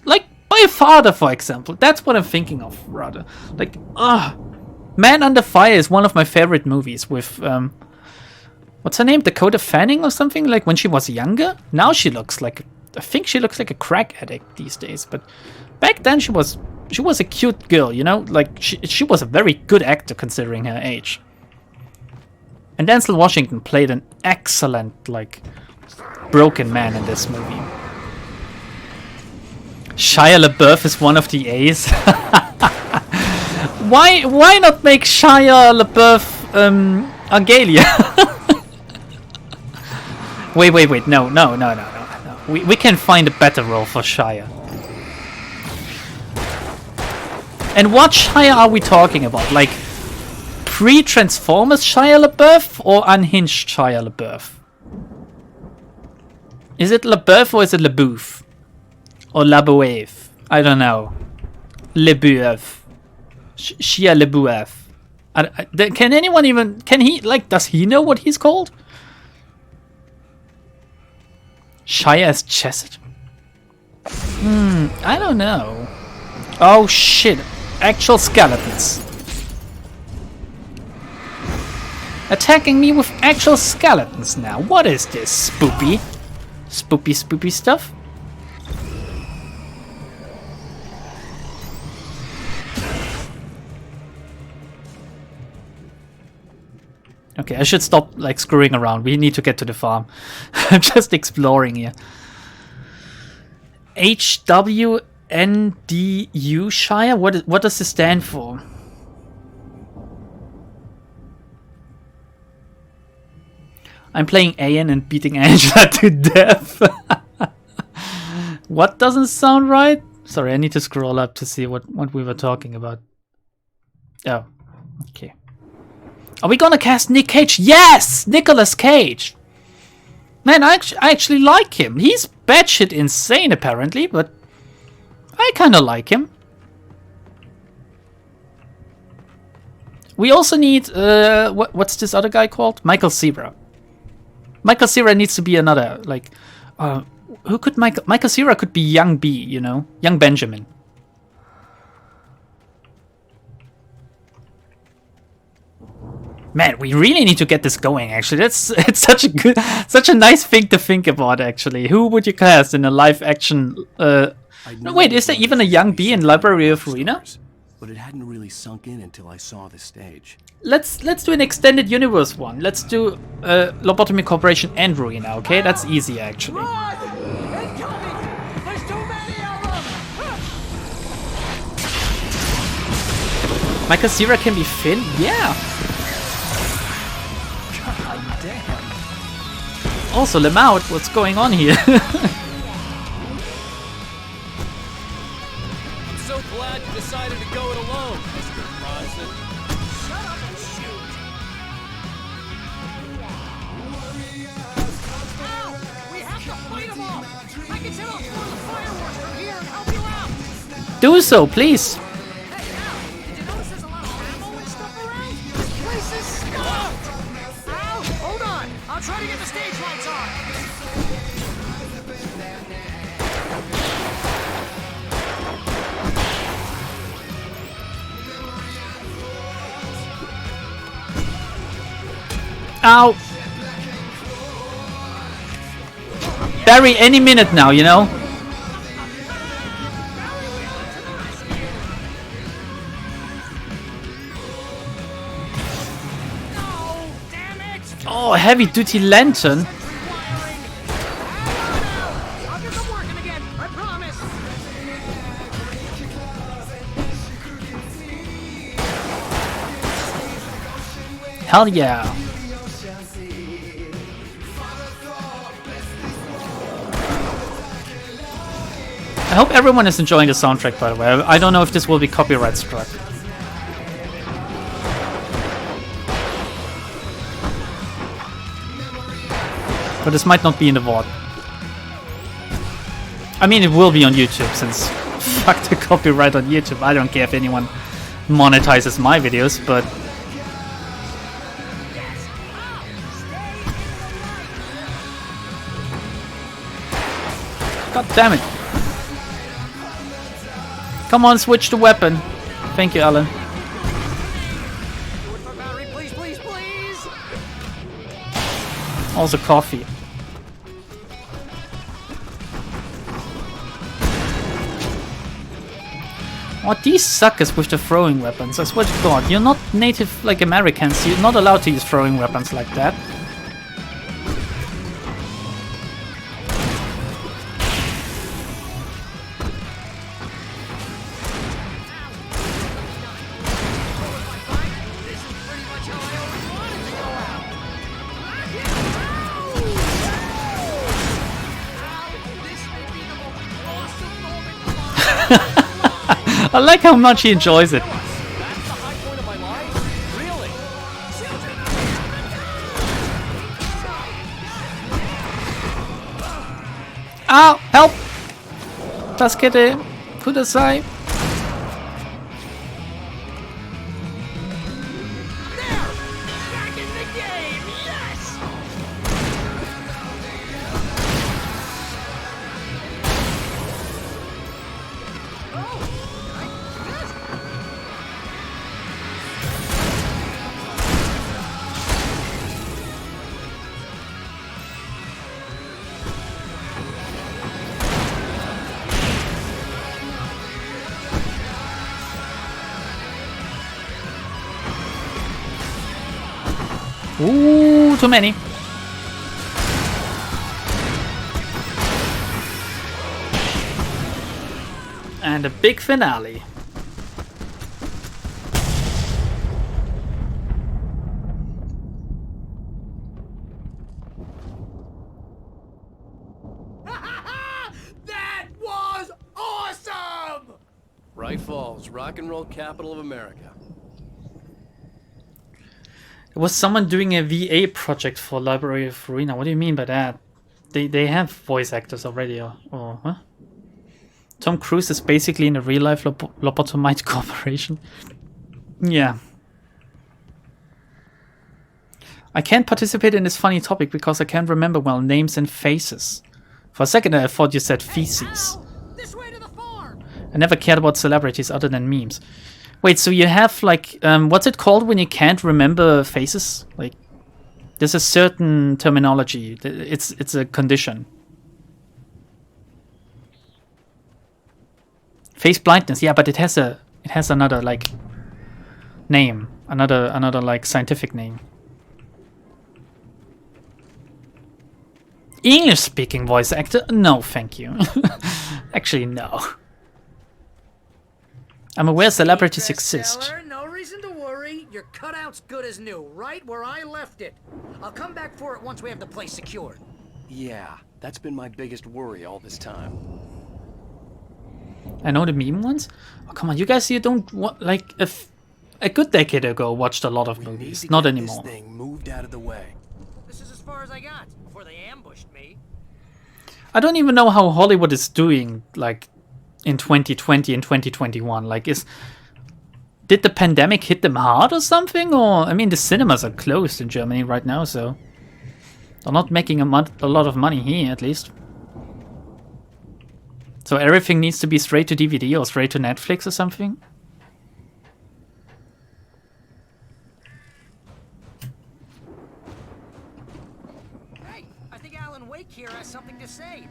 like, by a father, for example. That's what I'm thinking of, rather. Like, Man Under Fire is one of my favorite movies with, what's her name? Dakota Fanning or something? Like, when she was younger? Now she looks like, I think she looks like a crack addict these days. But back then she was a cute girl, you know? Like, she was a very good actor considering her age. And Denzel Washington played an excellent, like, broken man in this movie. Shia LaBeouf is one of the A's. Why not make Shia LaBeouf Argalia? Wait. No. We can find a better role for Shia. And what Shia are we talking about? Like, pre-Transformers Shia LaBeouf or unhinged Shia LaBeouf? Is it LaBeouf or is it LaBeouf? Or LaBeouf? I don't know. LaBeouf. Shia LaBeouf. Can anyone even... Can he... Like, does he know what he's called? Shia as Chesed? I don't know. Oh shit. Actual skeletons. Attacking me with actual skeletons now. What is this? Spoopy? Spoopy stuff? Okay, I should stop, like, screwing around. We need to get to the farm. I'm just exploring here. HWNDU Shire? What does this stand for? I'm playing Ayan and beating Angela to death. What doesn't sound right? Sorry, I need to scroll up to see what we were talking about. Oh, okay. Are we gonna cast Nick Cage? Yes! Nicolas Cage! Man, I actually like him. He's batshit insane apparently, but I kinda like him. We also need, what's this other guy called? Michael Cera. Michael Cera needs to be another, like, who could Michael Cera could be Young B, you know? Young Benjamin. Man, we really need to get this going, actually. It's such a nice thing to think about, actually. Who would you cast in a live action, no, wait, is there even a Young B in Library of Ruina? But it hadn't really sunk in until I saw the stage. Let's do an extended universe one. Let's do Lobotomy Corporation and Ruina, okay? That's easy, actually. Michael Cera can be Finn? Yeah. God damn. Also, Lamont, what's going on here? I'm so glad you decided to go it alone, Mr. Bronson. Shut up and shoot! Ow! We have to fight them all! I can set off more of the fireworks from here and help you out! Do so, please. Hey, Al! Did you notice there's a lot of ammo and stuff around? This place is stuffed! Al! Hold on! I'll try to get the stage lights on! Ow! Barry, any minute now, you know? Oh, heavy duty lantern. Hell yeah. I hope everyone is enjoying the soundtrack, by the way. I don't know if this will be copyright struck. But this might not be in the VOD. I mean, it will be on YouTube, since fuck the copyright on YouTube. I don't care if anyone monetizes my videos, but... God damn it. Come on, switch the weapon. Thank you, Alan. Please, please, please. Also coffee. Oh, these suckers with the throwing weapons. I swear to God, you're not native like Americans. You're not allowed to use throwing weapons like that. I like how much he enjoys it. Ow! Help! Taskete! Kudasai! Ooh, too many. And a big finale. That was awesome! Bright Falls, rock and roll capital of America. There was someone doing a VA project for Library of Ruina. What do you mean by that? They have voice actors already, or huh? Tom Cruise is basically in a real-life lobotomite corporation. Yeah. I can't participate in this funny topic because I can't remember well names and faces. For a second I thought you said feces. I never cared about celebrities other than memes. Wait, so you have like, what's it called when you can't remember faces? Like, there's a certain terminology. It's a condition. Face blindness, yeah, but it has another like name, another like scientific name. English-speaking voice actor? No, thank you. Actually, no. I'm aware celebrities exist. No reason to worry. Your cutout's good as new, right where I left it. I'll come back for it once we have the place secured. Yeah, that's been my biggest worry all this time. I know the meme ones. Oh, come on, you guys, you don't like a good decade ago watched a lot of movies. Not anymore. This thing moved out of the way. This is as far as I got before they ambushed me. I don't even know how Hollywood is doing like in 2020 and 2021. Like, did the pandemic hit them hard or something? Or I mean, the cinemas are closed in Germany right now, so they're not making a lot of money here, at least. So everything needs to be straight to DVD or straight to Netflix or something? Hey, I think Alan Wake here has something to say.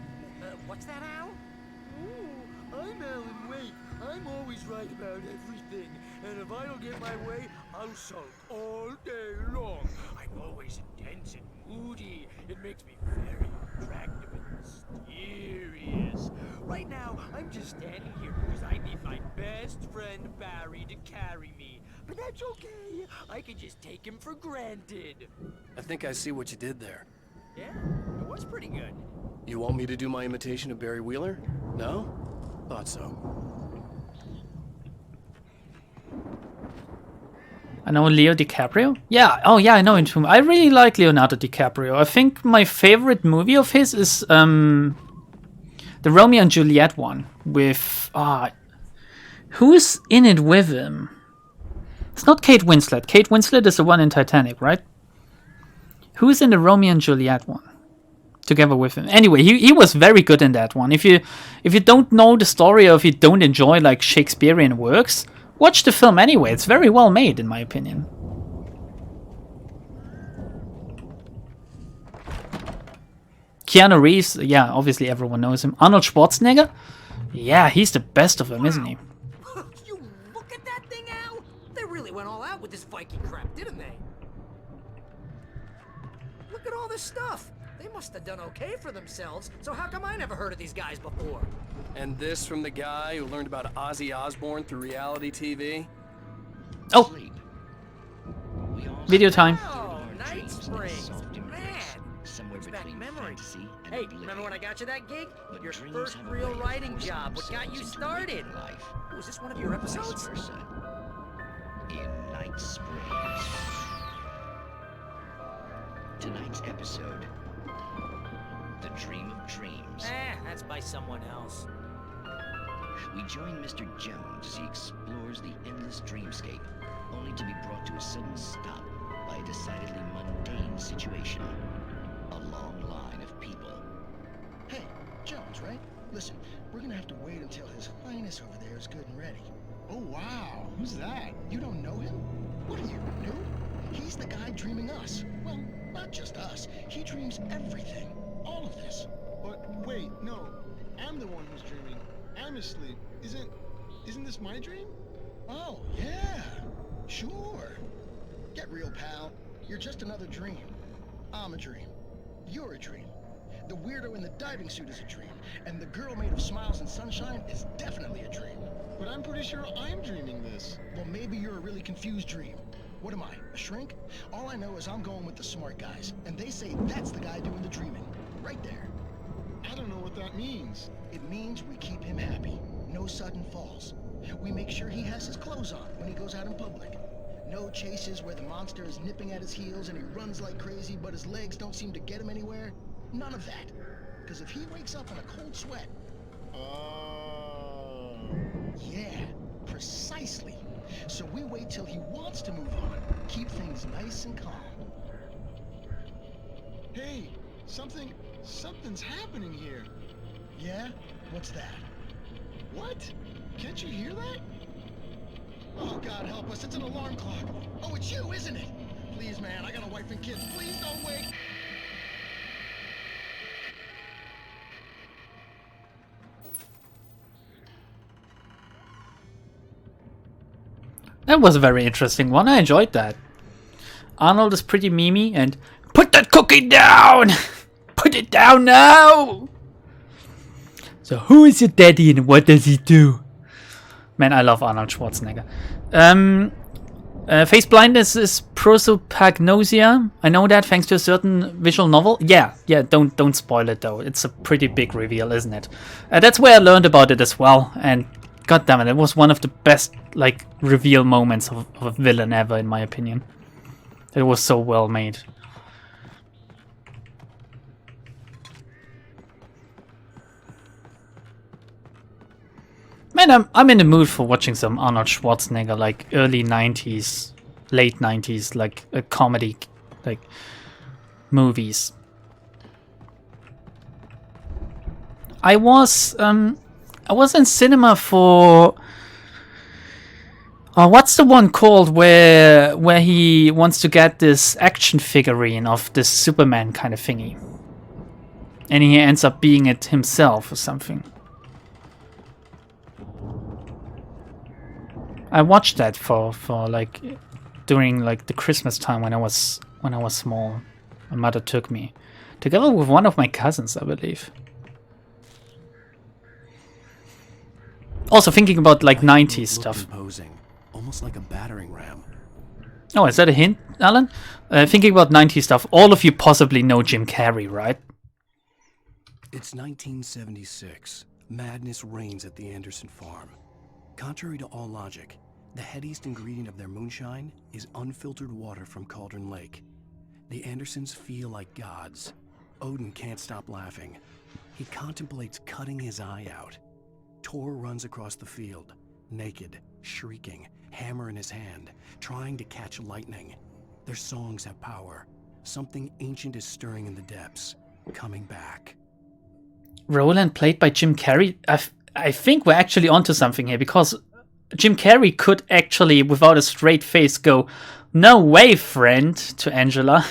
What's that, Al? Ooh, I'm Alan Wake. I'm always right about everything. And if I don't get my way, I'll sulk all day long. I'm always intense and moody. It makes me very attractive and mysterious. Right Right now, I'm just standing here because I need my best friend Barry to carry me. But that's okay. I can just take him for granted. I think I see what you did there. Yeah, it was pretty good. You want me to do my imitation of Barry Wheeler? No? Thought so. I know Leo DiCaprio. Yeah, oh yeah, I know him too. I really like Leonardo DiCaprio. I think my favorite movie of his is the Romeo and Juliet one with who's in it with him? It's not Kate Winslet. Kate Winslet is the one in Titanic, right? Who's in the Romeo and Juliet one together with him? Anyway, he was very good in that one. If you don't know the story or if you don't enjoy like Shakespearean works, watch the film anyway. It's very well made in my opinion. Keanu Reeves, yeah, obviously everyone knows him. Arnold Schwarzenegger, yeah, he's the best of them, isn't he? You look at that thing, Al! They really went all out with this Viking crap, didn't they? Look at all this stuff. They must have done okay for themselves, so how come I never heard of these guys before? And this from the guy who learned about Ozzy Osbourne through reality TV? Oh! Video time. Oh, Night Springs. Man, brings back memories. Hey, remember when I got you that gig? Your first real writing job. What got you started? Oh, was this one of your episodes? In Night Springs. Tonight's episode, The Dream of Dreams. That's by someone else. We join Mr. Jones as he explores the endless dreamscape, only to be brought to a sudden stop by a decidedly mundane situation. A long line of people. Hey, Jones, right? Listen, we're gonna have to wait until His Highness over there is good and ready. Oh, wow. Who's that? You don't know him? What are you, new? He's the guy dreaming us. Well, not just us. He dreams everything. All of this. But wait, no. I'm the one who's dreaming. I'm asleep. Isn't this my dream? Oh, yeah. Sure. Get real, pal. You're just another dream. I'm a dream. You're a dream. The weirdo in the diving suit is a dream. And the girl made of smiles and sunshine is definitely a dream. But I'm pretty sure I'm dreaming this. Well, maybe you're a really confused dream. What am I, a shrink? All I know is I'm going with the smart guys, and they say that's the guy doing the dreaming. Right there. I don't know what that means. It means we keep him happy. No sudden falls. We make sure he has his clothes on when he goes out in public. No chases where the monster is nipping at his heels and he runs like crazy, but his legs don't seem to get him anywhere. None of that. Because if he wakes up in a cold sweat... Yeah, precisely. So we wait till he wants to move on. Keep things nice and calm. Hey, something's happening here. Yeah? What's that? What? Can't you hear that? Oh, God help us, it's an alarm clock. Oh, it's you, isn't it? Please, man, I got a wife and kids. Please don't wake. That was a very interesting one. I enjoyed that. Arnold is pretty memey and put that cookie down! Put it down now! So who is your daddy and what does he do? Man, I love Arnold Schwarzenegger. Face blindness is prosopagnosia. I know that thanks to a certain visual novel. Yeah, don't spoil it though. It's a pretty big reveal, isn't it? That's where I learned about it as well, and god damn it was one of the best like reveal moments of a villain ever, in my opinion. It was so well made. Man, I'm in the mood for watching some Arnold Schwarzenegger, like early 90s, late 90s, like a comedy, like movies. I was in cinema for what's the one called where he wants to get this action figurine of this Superman kind of thingy, and he ends up being it himself or something. I watched that for like during like the Christmas time when I was small. My mother took me together with one of my cousins, I believe. Also thinking about like 90s stuff. Imposing, almost like a battering ram. Oh, is that a hint, Alan? Thinking about 90s stuff, all of you possibly know Jim Carrey, right? It's 1976. Madness reigns at the Anderson farm. Contrary to all logic, the headiest ingredient of their moonshine is unfiltered water from Cauldron Lake. The Andersons feel like gods. Odin can't stop laughing. He contemplates cutting his eye out. Tor runs across the field, naked, shrieking, hammer in his hand, trying to catch lightning. Their songs have power. Something ancient is stirring in the depths, coming back. Roland played by Jim Carrey? I think we're actually onto something here, because Jim Carrey could actually, without a straight face, go, "No way, friend," to Angela.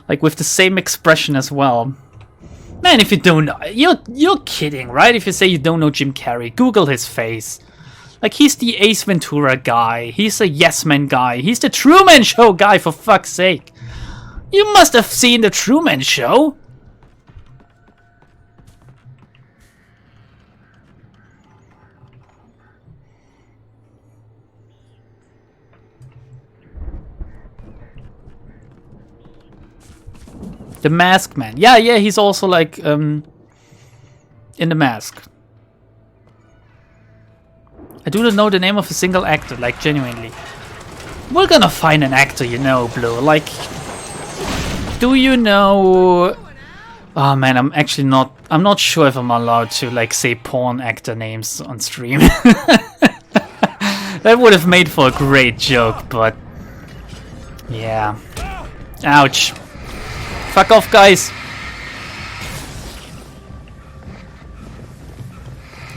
Like with the same expression as well. Man, if you don't know, you're kidding, right? If you say you don't know Jim Carrey, Google his face. Like, he's the Ace Ventura guy. He's a Yes Man guy. He's the Truman Show guy, for fuck's sake. You must have seen the Truman Show. The Mask Man. Yeah, he's also like in The Mask. I do not know the name of a single actor, like genuinely. We're gonna find an actor, you know, Blue. Like, do you know? Oh man, I'm not sure if I'm allowed to like say porn actor names on stream. That would have made for a great joke, but yeah. Ouch. Fuck off, guys.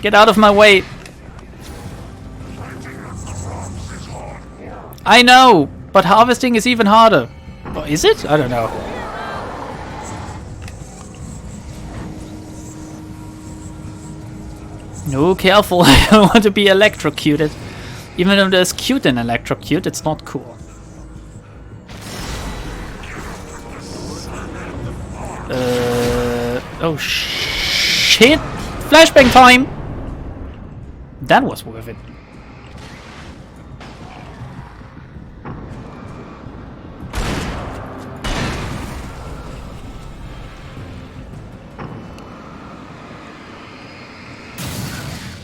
Get out of my way. I know, but harvesting is even harder. Oh, is it? I don't know. No, careful. I don't want to be electrocuted. Even though there's cute in electrocute, it's not cool. Oh shit! Flashbang time! That was worth it.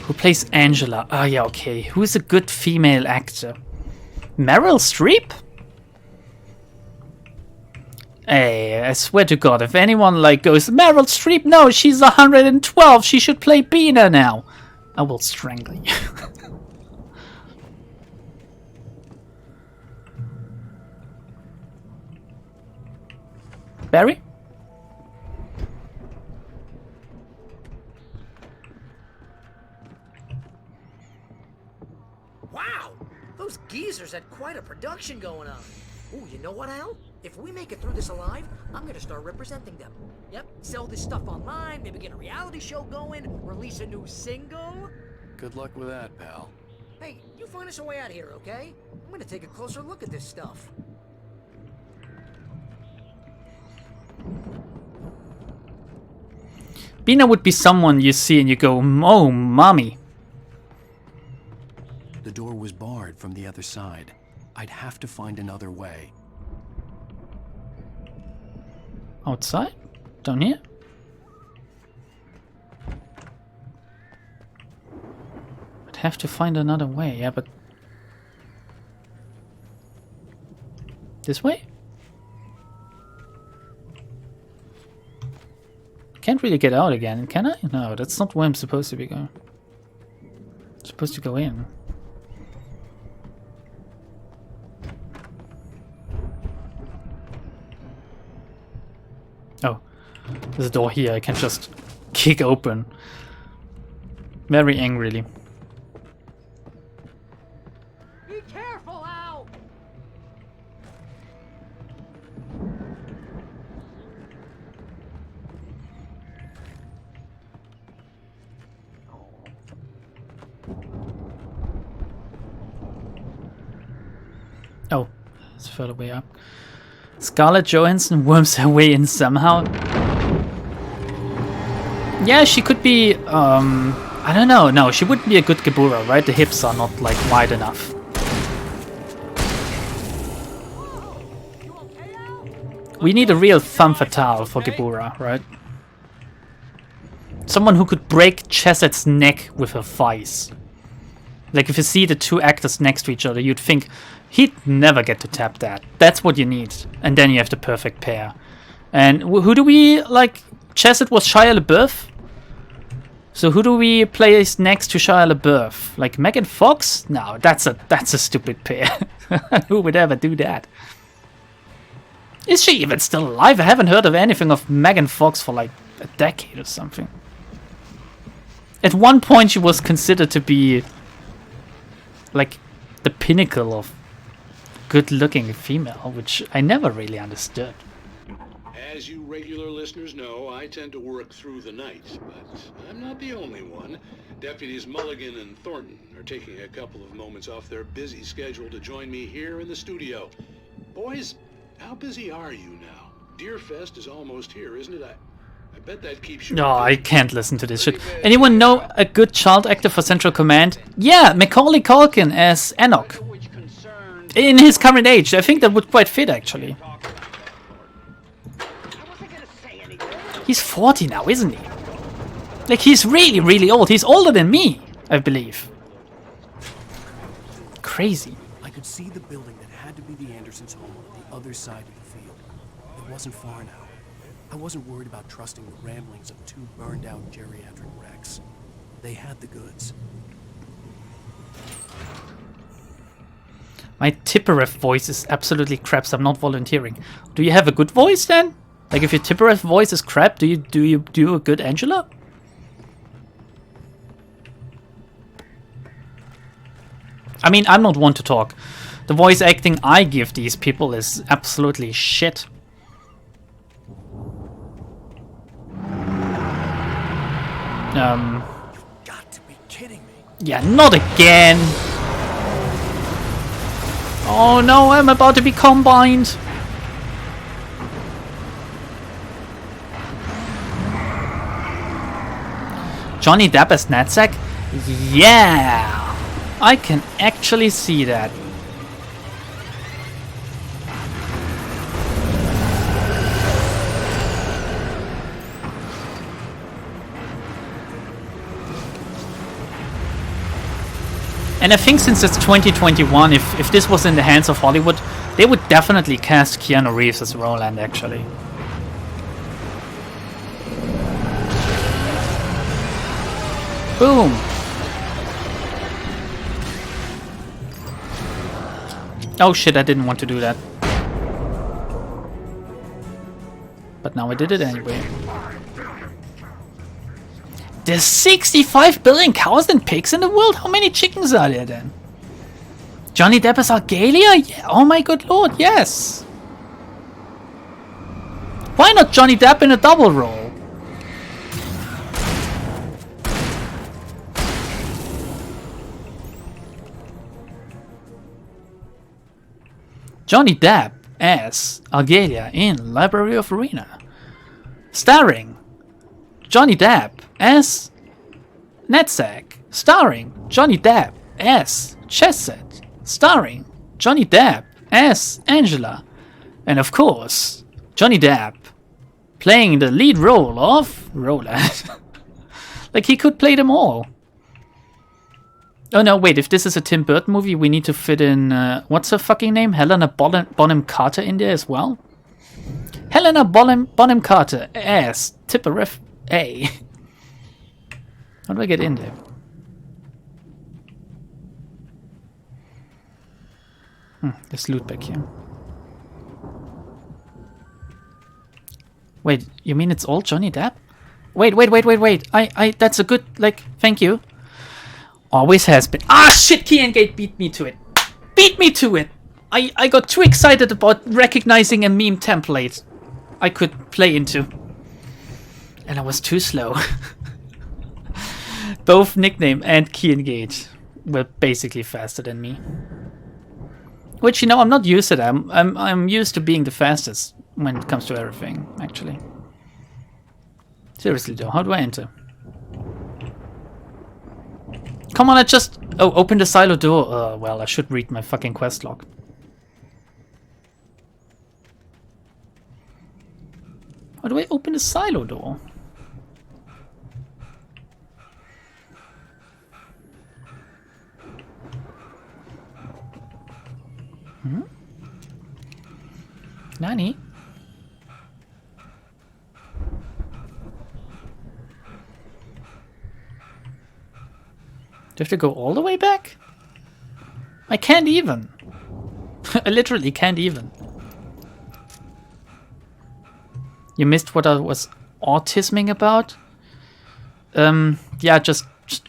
Who plays Angela? Ah, yeah, okay. Who's a good female actor? Meryl Streep? Hey, I swear to God, if anyone like goes, Meryl Streep, no, she's 112, she should play Bina now, I will strangle you. Barry? Wow, those geezers had quite a production going on. Ooh, you know what, Al? If we make it through this alive, I'm gonna start representing them. Yep, sell this stuff online, maybe get a reality show going, release a new single. Good luck with that, pal. Hey, you find us a way out of here, okay? I'm gonna take a closer look at this stuff. Bina would be someone you see and you go, oh, mommy. The door was barred from the other side. I'd have to find another way. Outside? Down here? I'd have to find another way, yeah, but... This way? Can't really get out again, can I? No, that's not where I'm supposed to be going. I'm supposed to go in. Oh, there's a door here I can just kick open. Very angrily. Be careful, Al! Oh, it's further way up. Scarlett Johansson worms her way in somehow. Yeah, she could be I don't know. No, she wouldn't be a good Gebura, right? The hips are not like wide enough. We need a real femme fatale for Gebura, right? Someone who could break Chessett's neck with her thighs. Like if you see the two actors next to each other, you'd think he'd never get to tap that. That's what you need. And then you have the perfect pair. And who do we like? Chessett was Shia LaBeouf. So who do we place next to Shia LaBeouf? Like Megan Fox? No, that's a stupid pair. Who would ever do that? Is she even still alive? I haven't heard of anything of Megan Fox for like a decade or something. At one point she was considered to be like the pinnacle of good-looking female, which I never really understood. As you regular listeners know, I tend to work through the night, but I'm not the only one. Deputies Mulligan and Thornton are taking a couple of moments off their busy schedule to join me here in the studio. Boys, how busy are you now? Deerfest is almost here, isn't it? I bet that keeps you... No, I can't listen to this shit. Anyone know a good child actor for Central Command? Yeah, Macaulay Culkin as Enoch. In his current age, I think that would quite fit, actually. He's 40 now, isn't he? Like, he's really, really old. He's older than me, I believe. Crazy. I could see the building that had to be the Andersons' home on the other side of the field. It wasn't far now. I wasn't worried about trusting the ramblings of two burned-out geriatric wrecks. They had the goods. My Tipperef voice is absolutely crap, so I'm not volunteering. Do you have a good voice then? Like if your Tipperef voice is crap, do you do a good Angela? I mean, I'm not one to talk. The voice acting I give these people is absolutely shit. You've got to be kidding me. Yeah, not again. Oh no, I'm about to be combined. Johnny Depp as Natsack? Yeah! I can actually see that. And I think since it's 2021, if this was in the hands of Hollywood, they would definitely cast Keanu Reeves as Roland, actually. Boom! Oh shit, I didn't want to do that. But now I did it anyway. There's 65 billion cows and pigs in the world? How many chickens are there then? Johnny Depp as Argalia? Yeah. Oh my good lord, yes! Why not Johnny Depp in a double role? Johnny Depp as Argalia in Library of Arena. Starring Johnny Depp as Natsack. Starring Johnny Depp as Chesed. Starring Johnny Depp as Angela. And of course, Johnny Depp playing the lead role of Roland. Like, he could play them all. Oh no, wait, if this is a Tim Burton movie, we need to fit in, what's her fucking name? Helena Bonham Carter in there as well? Helena Bonham Carter as Tipperef A. How do I get in there? There's loot back here. Wait, you mean it's all Johnny Depp? Wait. That's a good, like, thank you. Always has been. Ah, shit, Key and Gate beat me to it. Beat me to it. I got too excited about recognizing a meme template I could play into. And I was too slow. Both Nickname and Key and Gate were basically faster than me. Which, you know, I'm not used to that. I'm used to being the fastest when it comes to everything, actually. Seriously though, how do I enter? Come on, I just... Oh, open the silo door. Well, I should read my fucking quest log. How do I open the silo door? Hmm? Nani? Do I have to go all the way back? I can't even. I literally can't even. You missed what I was autisming about? Yeah, just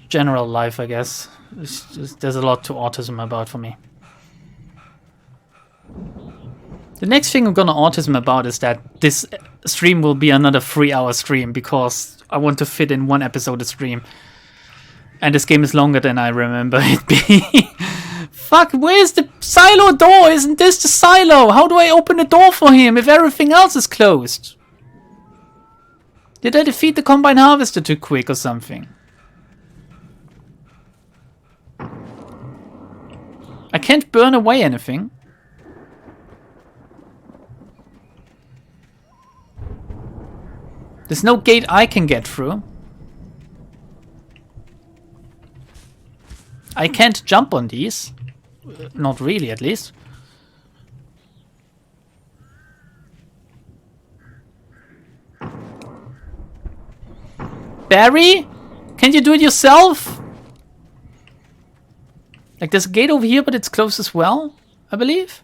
general life, I guess. There's a lot to autism about for me. The next thing I'm gonna autism about is that this stream will be another 3-hour stream because I want to fit in one episode of stream. And this game is longer than I remember it being. Fuck, where's the silo door? Isn't this the silo? How do I open the door for him if everything else is closed? Did I defeat the Combine Harvester too quick or something? I can't burn away anything. There's no gate I can get through. I can't jump on these. Not really, at least. Barry? Can't you do it yourself? Like, there's a gate over here, but it's closed as well, I believe.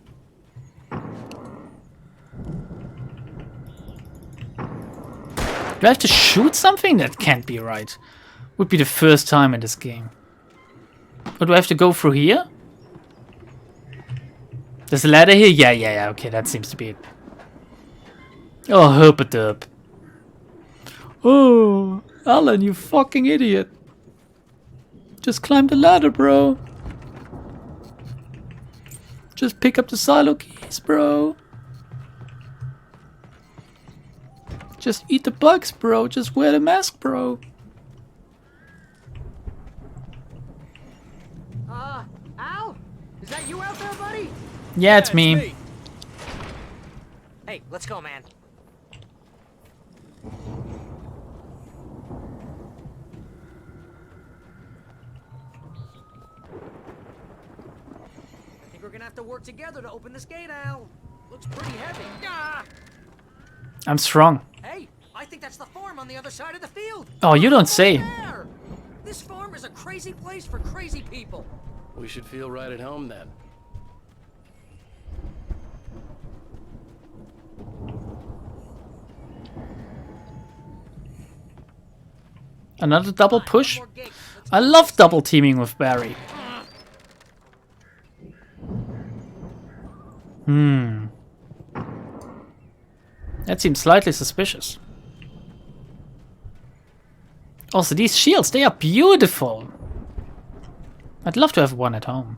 Do I have to shoot something? That can't be right. Would be the first time in this game. Or do I have to go through here? There's a ladder here? Yeah, okay, that seems to be it. Oh, herp-a-derp. Oh, Alan, you fucking idiot. Just climb the ladder, bro. Just pick up the silo keys, bro. Just eat the bugs, bro. Just wear the mask, bro. Al? Is that you out there, buddy? Yeah, it's me. Hey, let's go, man. I think we're gonna have to work together to open this gate, Al. Looks pretty heavy. Ah! I'm strong. Hey, I think that's the farm on the other side of the field. Oh, you don't say. There! This farm is a crazy place for crazy people. We should feel right at home then. Another double push? I love double teaming with Barry. That seems slightly suspicious. Also, these shields, they are beautiful. I'd love to have one at home.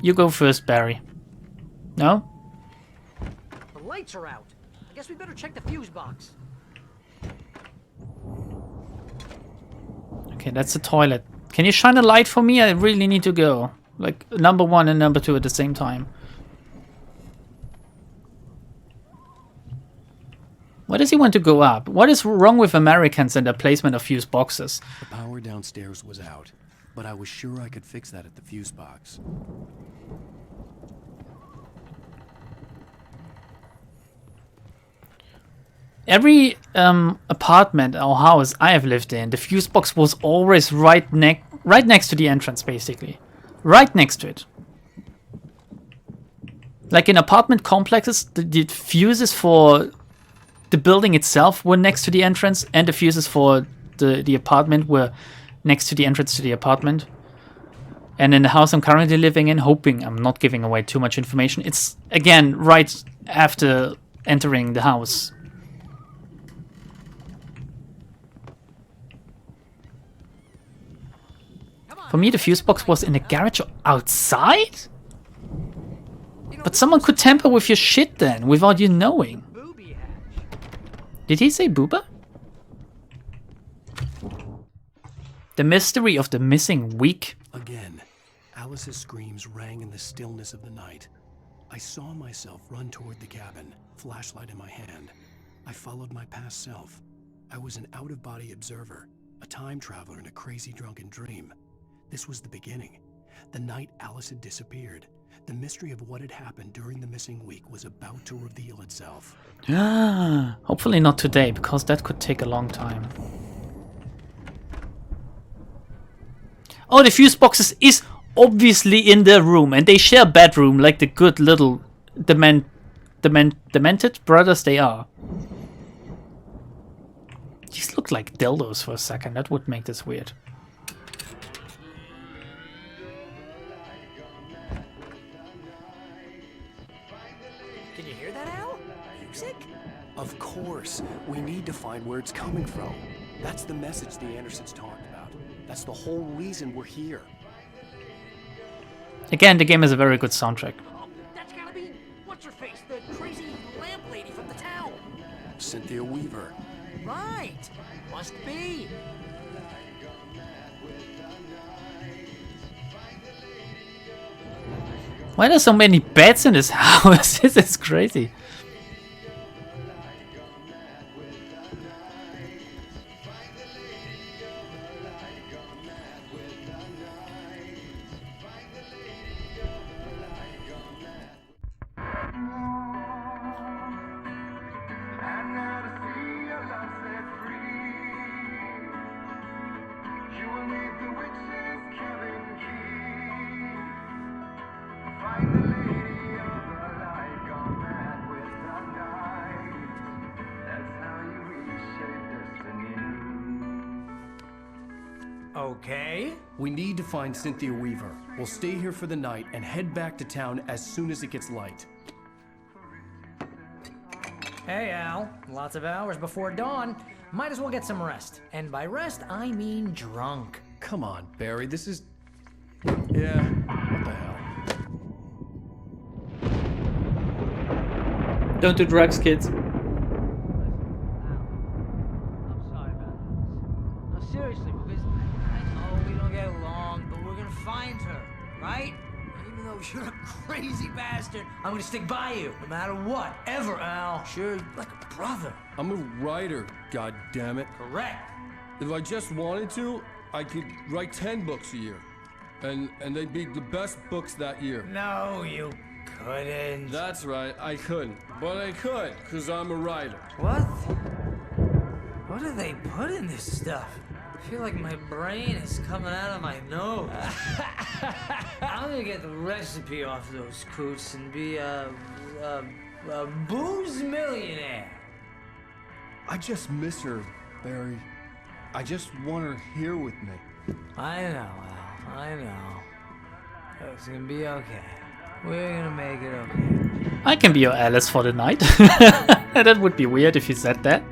You go first, Barry. No? The lights are out. I guess we better check the fuse box. Okay, that's the toilet. Can you shine a light for me? I really need to go. Like, number 1 and number 2 at the same time. Why does he want to go up? What is wrong with Americans and their placement of fuse boxes? The power downstairs was out, but I was sure I could fix that at the fuse box. Every apartment or house I have lived in, the fuse box was always right next to the entrance, basically. Right next to it. Like in apartment complexes, the fuses for the building itself were next to the entrance, and the fuses for the apartment were next to the entrance to the apartment. And in the house I'm currently living in, hoping I'm not giving away too much information, it's again right after entering the house. For me, the fuse box was in the garage or outside? But someone could tamper with your shit then, without you knowing. Did he say booba? The mystery of the missing week. Again, Alice's screams rang in the stillness of the night. I saw myself run toward the cabin, flashlight in my hand. I followed my past self. I was an out-of-body observer, a time traveler in a crazy drunken dream. This was the beginning. The night Alice had disappeared. The mystery of what had happened during the missing week was about to reveal itself. Hopefully not today, because that could take a long time. Oh, the fuse boxes is obviously in their room, and they share a bedroom like the good little demented brothers they are. These look like dildos for a second. That would make this weird. Can you hear that, Al? Music? Of course. We need to find where it's coming from. That's the message the Andersons talked about. That's the whole reason we're here. Again, the game has a very good soundtrack. That's gotta be... What's her face? The crazy lamp lady from the town. Cynthia Weaver. Right. Must be. Why are there so many beds in this house? This is crazy. Okay. We need to find Cynthia Weaver. We'll stay here for the night and head back to town as soon as it gets light. Hey, Al. Lots of hours before dawn. Might as well get some rest. And by rest, I mean drunk. Come on, Barry. This is... Yeah, what the hell? Don't do drugs, kids. I'm sorry about this. No, seriously, because I know we don't get along, but we're gonna find her, right? Even though you're a crazy bastard, I'm gonna stick by you, no matter what, ever, Al. Sure, like a brother. I'm a writer, god damn it. Correct. If I just wanted to, I could write 10 books a year. And they'd be the best books that year. No, you couldn't. That's right, I couldn't. But I could, because I'm a writer. What? What do they put in this stuff? I feel like my brain is coming out of my nose. I'm gonna get the recipe off those coots and be a booze millionaire. I just miss her, Barry. I just want her here with me. I know, Al. I know. It's gonna be okay. We're gonna make it okay. I can be your Alice for the night. That would be weird if you said that.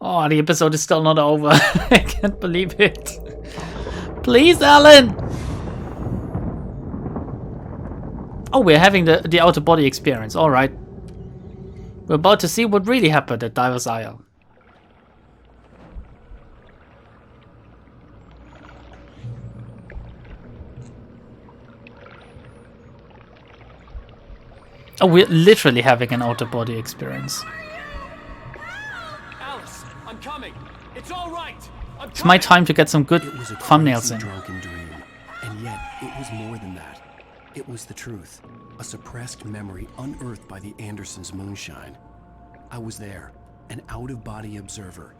Oh, the episode is still not over. I can't believe it. Please, Alan! Oh, we're having the outer body experience. Alright. We're about to see what really happened at Diver's Isle. Oh, we're literally having an outer body experience. Alice, I'm coming. It's all right. It's my time to get some good It was a thumbnails crazy in. drunken dream, and yet it was more than that. It was the truth, a suppressed memory unearthed by the Andersons' moonshine. I was there, an out-of-body observer.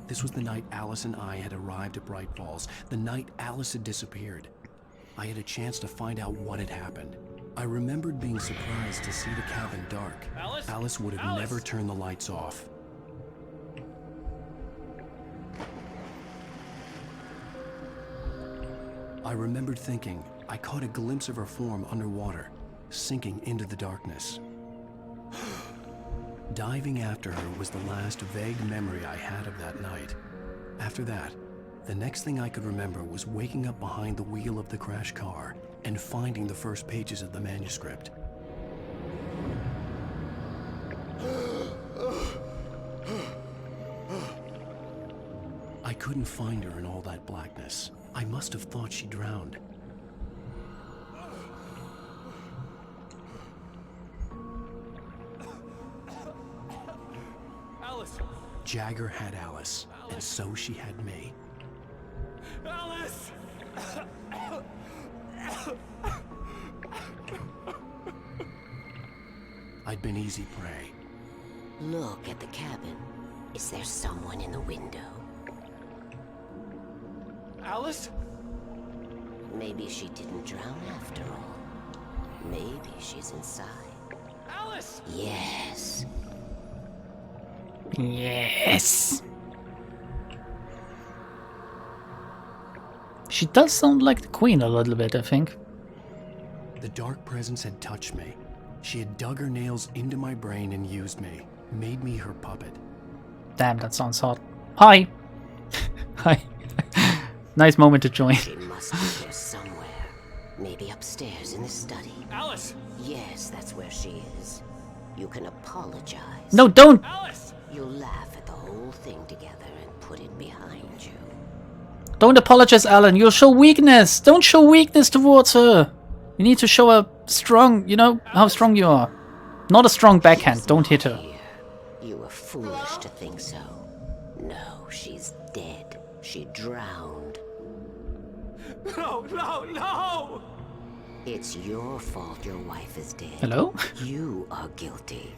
This was the night Alice and I had arrived at Bright Falls, the night Alice had disappeared. I had a chance to find out what had happened. I remembered being surprised to see the cabin dark. Alice would have never turned the lights off. I remembered thinking I caught a glimpse of her form underwater, sinking into the darkness. Diving after her was the last vague memory I had of that night. After that, the next thing I could remember was waking up behind the wheel of the crash car and finding the first pages of the manuscript. I couldn't find her in all that blackness. I must have thought she drowned. Alice! Jagger had Alice, and so she had me. Alice! I'd been easy prey. Look at the cabin. Is there someone in the window? Alice? Maybe she didn't drown after all. Maybe she's inside. Alice! Yes. Yes. She does sound like the Queen a little bit, I think. The dark presence had touched me. She had dug her nails into my brain and used me, made me her puppet. Damn, that sounds hot. Hi. Hi. Nice moment to join. She must be here somewhere. Maybe upstairs in the study. Alice! Yes, that's where she is. You can apologize. No, don't! Alice! You'll laugh at the whole thing together and put it behind you. Don't apologize, Alan. You'll show weakness. Don't show weakness towards her. You need to show her strong, you know, how strong you are. Not a strong backhand. Don't hit her. You were foolish to think so. No, she's dead. She drowned. No, no, no! It's your fault your wife is dead. Hello? You are guilty.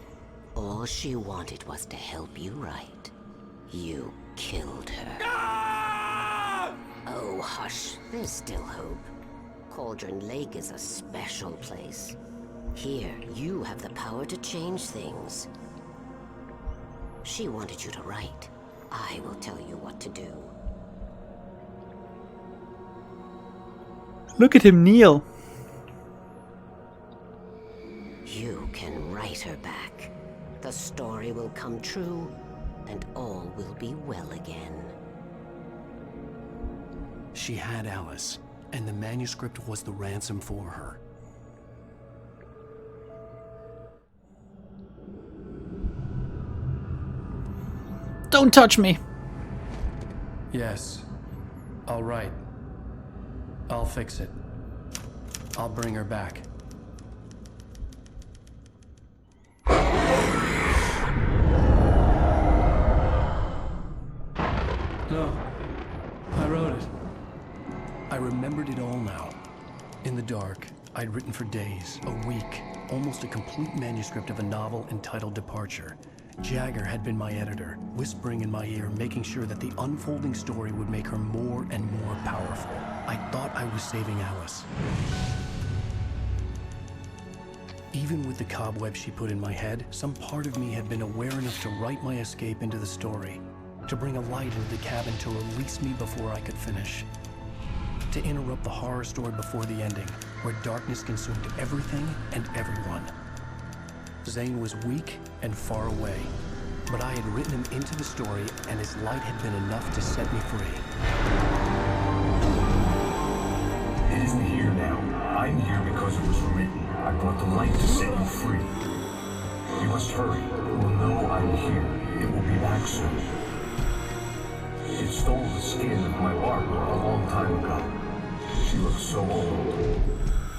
All she wanted was to help you right. You killed her. Ah! Oh, hush. There's still hope. Cauldron Lake is a special place. Here, you have the power to change things. She wanted you to write. I will tell you what to do. Look at him kneel. You can write her back. The story will come true, and all will be well again. She had Alice, and the manuscript was the ransom for her. Don't touch me. Yes. All right. I'll fix it. I'll bring her back. No. I wrote it. I remembered it all now. In the dark, I'd written for days, a week, almost a complete manuscript of a novel entitled Departure. Jagger had been my editor, whispering in my ear, making sure that the unfolding story would make her more and more powerful. I thought I was saving Alice. Even with the cobweb she put in my head, some part of me had been aware enough to write my escape into the story, to bring a light into the cabin to release me before I could finish, to interrupt the horror story before the ending, where darkness consumed everything and everyone. Zane was weak and far away, but I had written him into the story, and his light had been enough to set me free. It isn't here now. I'm here because it was written. I brought the light to set you free. You must hurry. It will know I'm here. It will be back soon. It stole the skin of my Barbara a long time ago. She looks so old.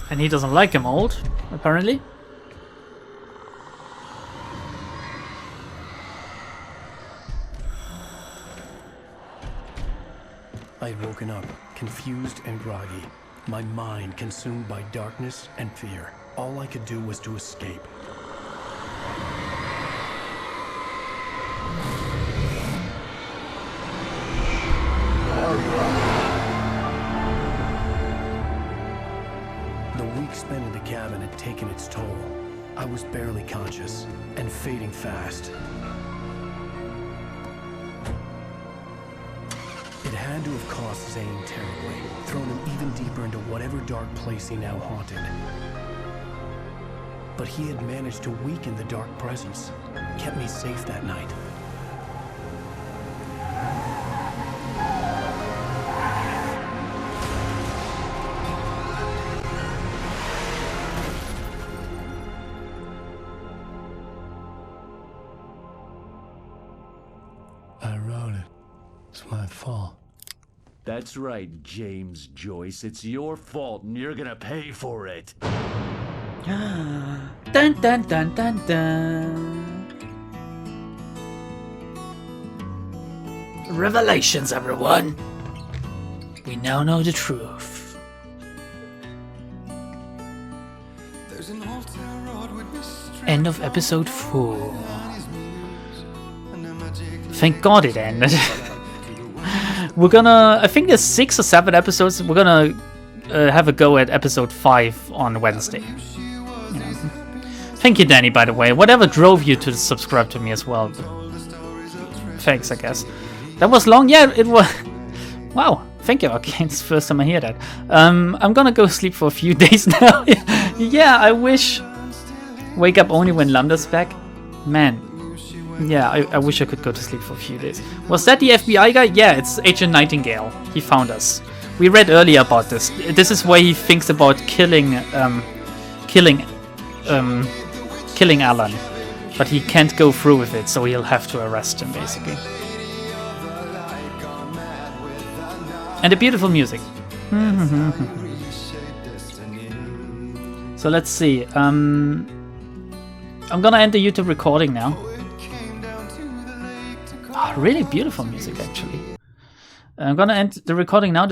And he doesn't like him old, apparently. I'd woken up, confused and groggy, my mind consumed by darkness and fear. All I could do was to escape. The week spent in the cabin had taken its toll. I was barely conscious and fading fast. It had to have cost Zane terribly, thrown him even deeper into whatever dark place he now haunted. But he had managed to weaken the dark presence, kept me safe that night. I wrote it. It's my fault. That's right, James Joyce. It's your fault, and you're gonna pay for it. Dun dun dun dun dun. Revelations, everyone. We now know the truth. End of episode 4. Thank God it ended. We're gonna, I think there's 6 or 7 episodes. We're gonna have a go at episode 5 on Wednesday. Yeah. Thank you, Danny, by the way. Whatever drove you to subscribe to me as well. Thanks, I guess. That was long. Yeah, it was. Wow. Thank you. Okay, it's the first time I hear that. I'm gonna go sleep for a few days now. Yeah, I wish. Wake up only when Lambda's back. Man. Yeah, I wish I could go to sleep for a few days. Was that the FBI guy? Yeah, it's Agent Nightingale. He found us. We read earlier about this. This is where he thinks about killing Alan, but he can't go through with it, so he'll have to arrest him, basically. And the beautiful music. So let's see. I'm gonna end the YouTube recording now. Oh, really beautiful music, actually. I'm gonna end the recording now.